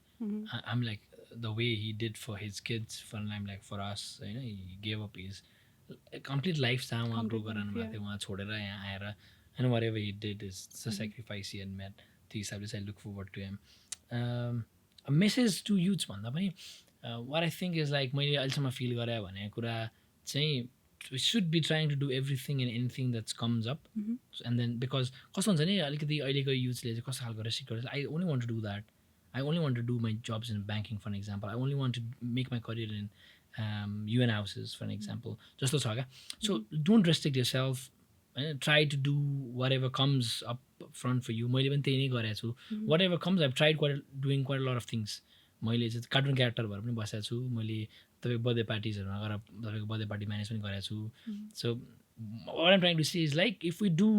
um like the way he did for his kids for I'm like for us होइन he gave up his complete life छ उहाँ ग्रो गराउनु भएको थियो उहाँ छोडेर यहाँ आएर होइन whatever he did is the sacrifice he and made त्यो हिसाबले चाहिँ look forward to um message to youth भन्दा पनि what I think is like मैले अहिलेसम्म फिल गरेँ भने कुरा चाहिँ we should be trying to do everything and anything that's comes up and then because कस्तो हुन्छ नि अलिकति अहिलेको युथले चाहिँ कस्तो खालको रेस्ट्रिक्ट गर्छ I only want to do that I only want to do my jobs in banking for example I only want to make my career in UN houses for an example जस्तो छ क्या so don't restrict yourself try to do whatever comes up front for you मैले पनि त्यही नै गरेको छु whatever comes I've tried doing quite a lot of things मैले चाहिँ कार्टुन क्यारेक्टर भएर पनि बसेको छु मैले तपाईँको बर्थडे पार्टिजहरूमा गएर तपाईँको बर्थडे पार्टी म्यानेज पनि गरेको छु so what I'm trying to say is like if we do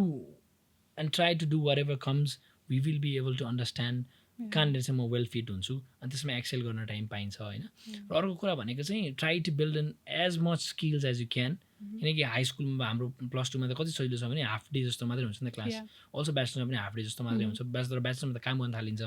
and try to do whatever comes we will be able to understand कहाँनिर चाहिँ म वेल फिट हुन्छु अनि त्यसमा एक्सेल गर्न टाइम पाइन्छ होइन र अर्को कुरा भनेको चाहिँ try to build an as much skills as you can किनकि हाई स्कुलमा हाम्रो प्लस टूमा त कति सजिलो छ भने हाफ डे जस्तो मात्रै हुन्छ नि त क्लास अल्सो ब्याचलरमा पनि हाफ डे जस्तो मात्रै हुन्छ ब्याचलरमा त काम गर्न थालिन्छ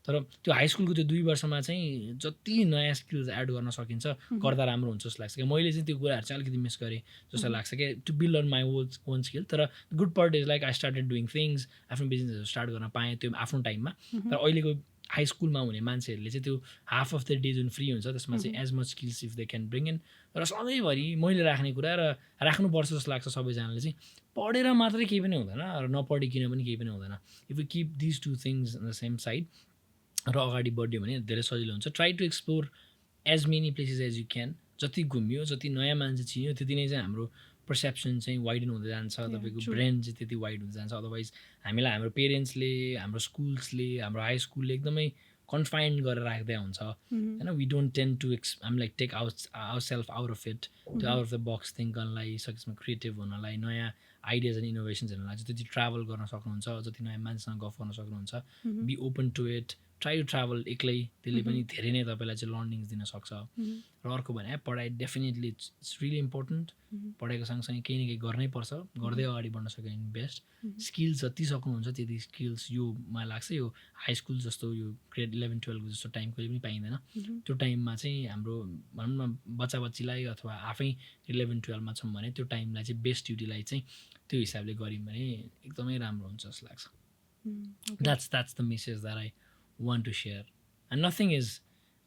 तर त्यो हाई स्कुलको त्यो 2 वर्षमा चाहिँ जति नयाँ स्किल्स एड गर्न सकिन्छ गर्दा राम्रो हुन्छ जस्तो लाग्छ कि मैले चाहिँ त्यो कुराहरू चाहिँ अलिकति मिस गरेँ जस्तो लाग्छ कि to build on my own skill तर good part is like I started doing things आफ्नो बिजनेसहरू स्टार्ट गर्न पाएँ त्यो आफ्नो टाइममा तर अहिलेको हाई स्कुलमा हुने मान्छेहरूले चाहिँ त्यो हाफ अफ द डे जुन फ्री हुन्छ त्यसमा चाहिँ as much skills if they can bring in र सधैँभरि मैले राख्ने कुरा र राख्नुपर्छ जस्तो लाग्छ सबैजनाले चाहिँ पढेर मात्रै केही पनि हुँदैन र नपढिकन पनि केही पनि हुँदैन if you keep these 2 things in the same side र अगाडि बढ्यो भने धेरै सजिलो हुन्छ try to explore as many places as you can जति घुम्यो जति नयाँ मान्छे चिन्यो त्यति नै चाहिँ हाम्रो पर्सेप्सन चाहिँ वाइडन हुँदै जान्छ तपाईँको ब्रेन चाहिँ त्यति वाइड हुँदै जान्छ अदरवाइज हामीलाई हाम्रो पेरेन्ट्सले हाम्रो स्कुल्सले हाम्रो हाई स्कुलले एकदमै कन्फाइन्ड गरेर राख्दै हुन्छ होइन वी डोन्ट टेन टु हामी like take ourself out of it त्यो out of the box think गर्नलाई सकेसम्म क्रिएटिभ हुनलाई नयाँ आइडियाज एन्ड इनोभेसन्सहरूलाई चाहिँ त्यति ट्राभल गर्न सक्नुहुन्छ जति नयाँ मान्छेसँग गफ गर्न सक्नुहुन्छ be open to it try to travel एक्लै त्यसले पनि धेरै नै तपाईँलाई चाहिँ लर्निङ्स दिन सक्छ र अर्को भने पढाइ डेफिनेटली इट्स रियली इम्पोर्टेन्ट पढाइको सँगसँगै केही न केही गर्नै पर्छ गर्दै अगाडि बढ्न सक्यो भने बेस्ट स्किल्स जति सक्नुहुन्छ त्यति स्किल्स यो मलाई लाग्छ यो हाई स्कुल जस्तो यो ग्रेड 11-12 जस्तो टाइम कहिले पनि पाइँदैन त्यो टाइममा चाहिँ हाम्रो भनौँ न बच्चा बच्चीलाई अथवा आफै 11-12मा छौँ भने त्यो टाइमलाई चाहिँ बेस्ट युटिलाइज चाहिँ त्यो हिसाबले गऱ्यौँ भने एकदमै राम्रो हुन्छ जस्तो लाग्छ that's the message that I want to share and nothing is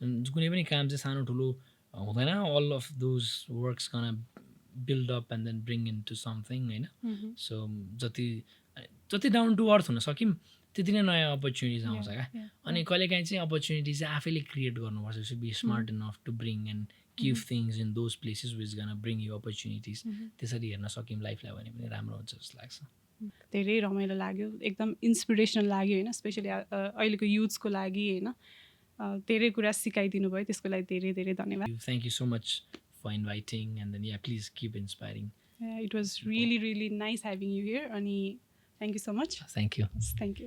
कुनै पनि काम चाहिँ सानो ठुलो हुँदैन all of those works gonna build up and then bring into something होइन so जति डाउन टु अर्थ हुन सक्यौँ त्यति नै नयाँ अपर्च्युनिटिज आउँछ क्या अनि कहिलेकाहीँ चाहिँ अपर्च्युनिटी चाहिँ आफैले क्रिएट गर्नुपर्छ be smart enough to bring and give things in those places which gonna bring you opportunities त्यसरी हेर्न सक्यौँ लाइफलाई भने पनि राम्रो हुन्छ जस्तो लाग्छ धेरै रमाइलो लाग्यो एकदम इन्सपिरेसनल लाग्यो होइन स्पेसली अहिलेको युथ्सको लागि होइन धेरै कुरा सिकाइदिनु भयो त्यसको लागि धेरै धेरै धन्यवाद thank you so much for inviting and then yeah please keep inspiring it was really really nice having you here अनि thank you so much thank you thank you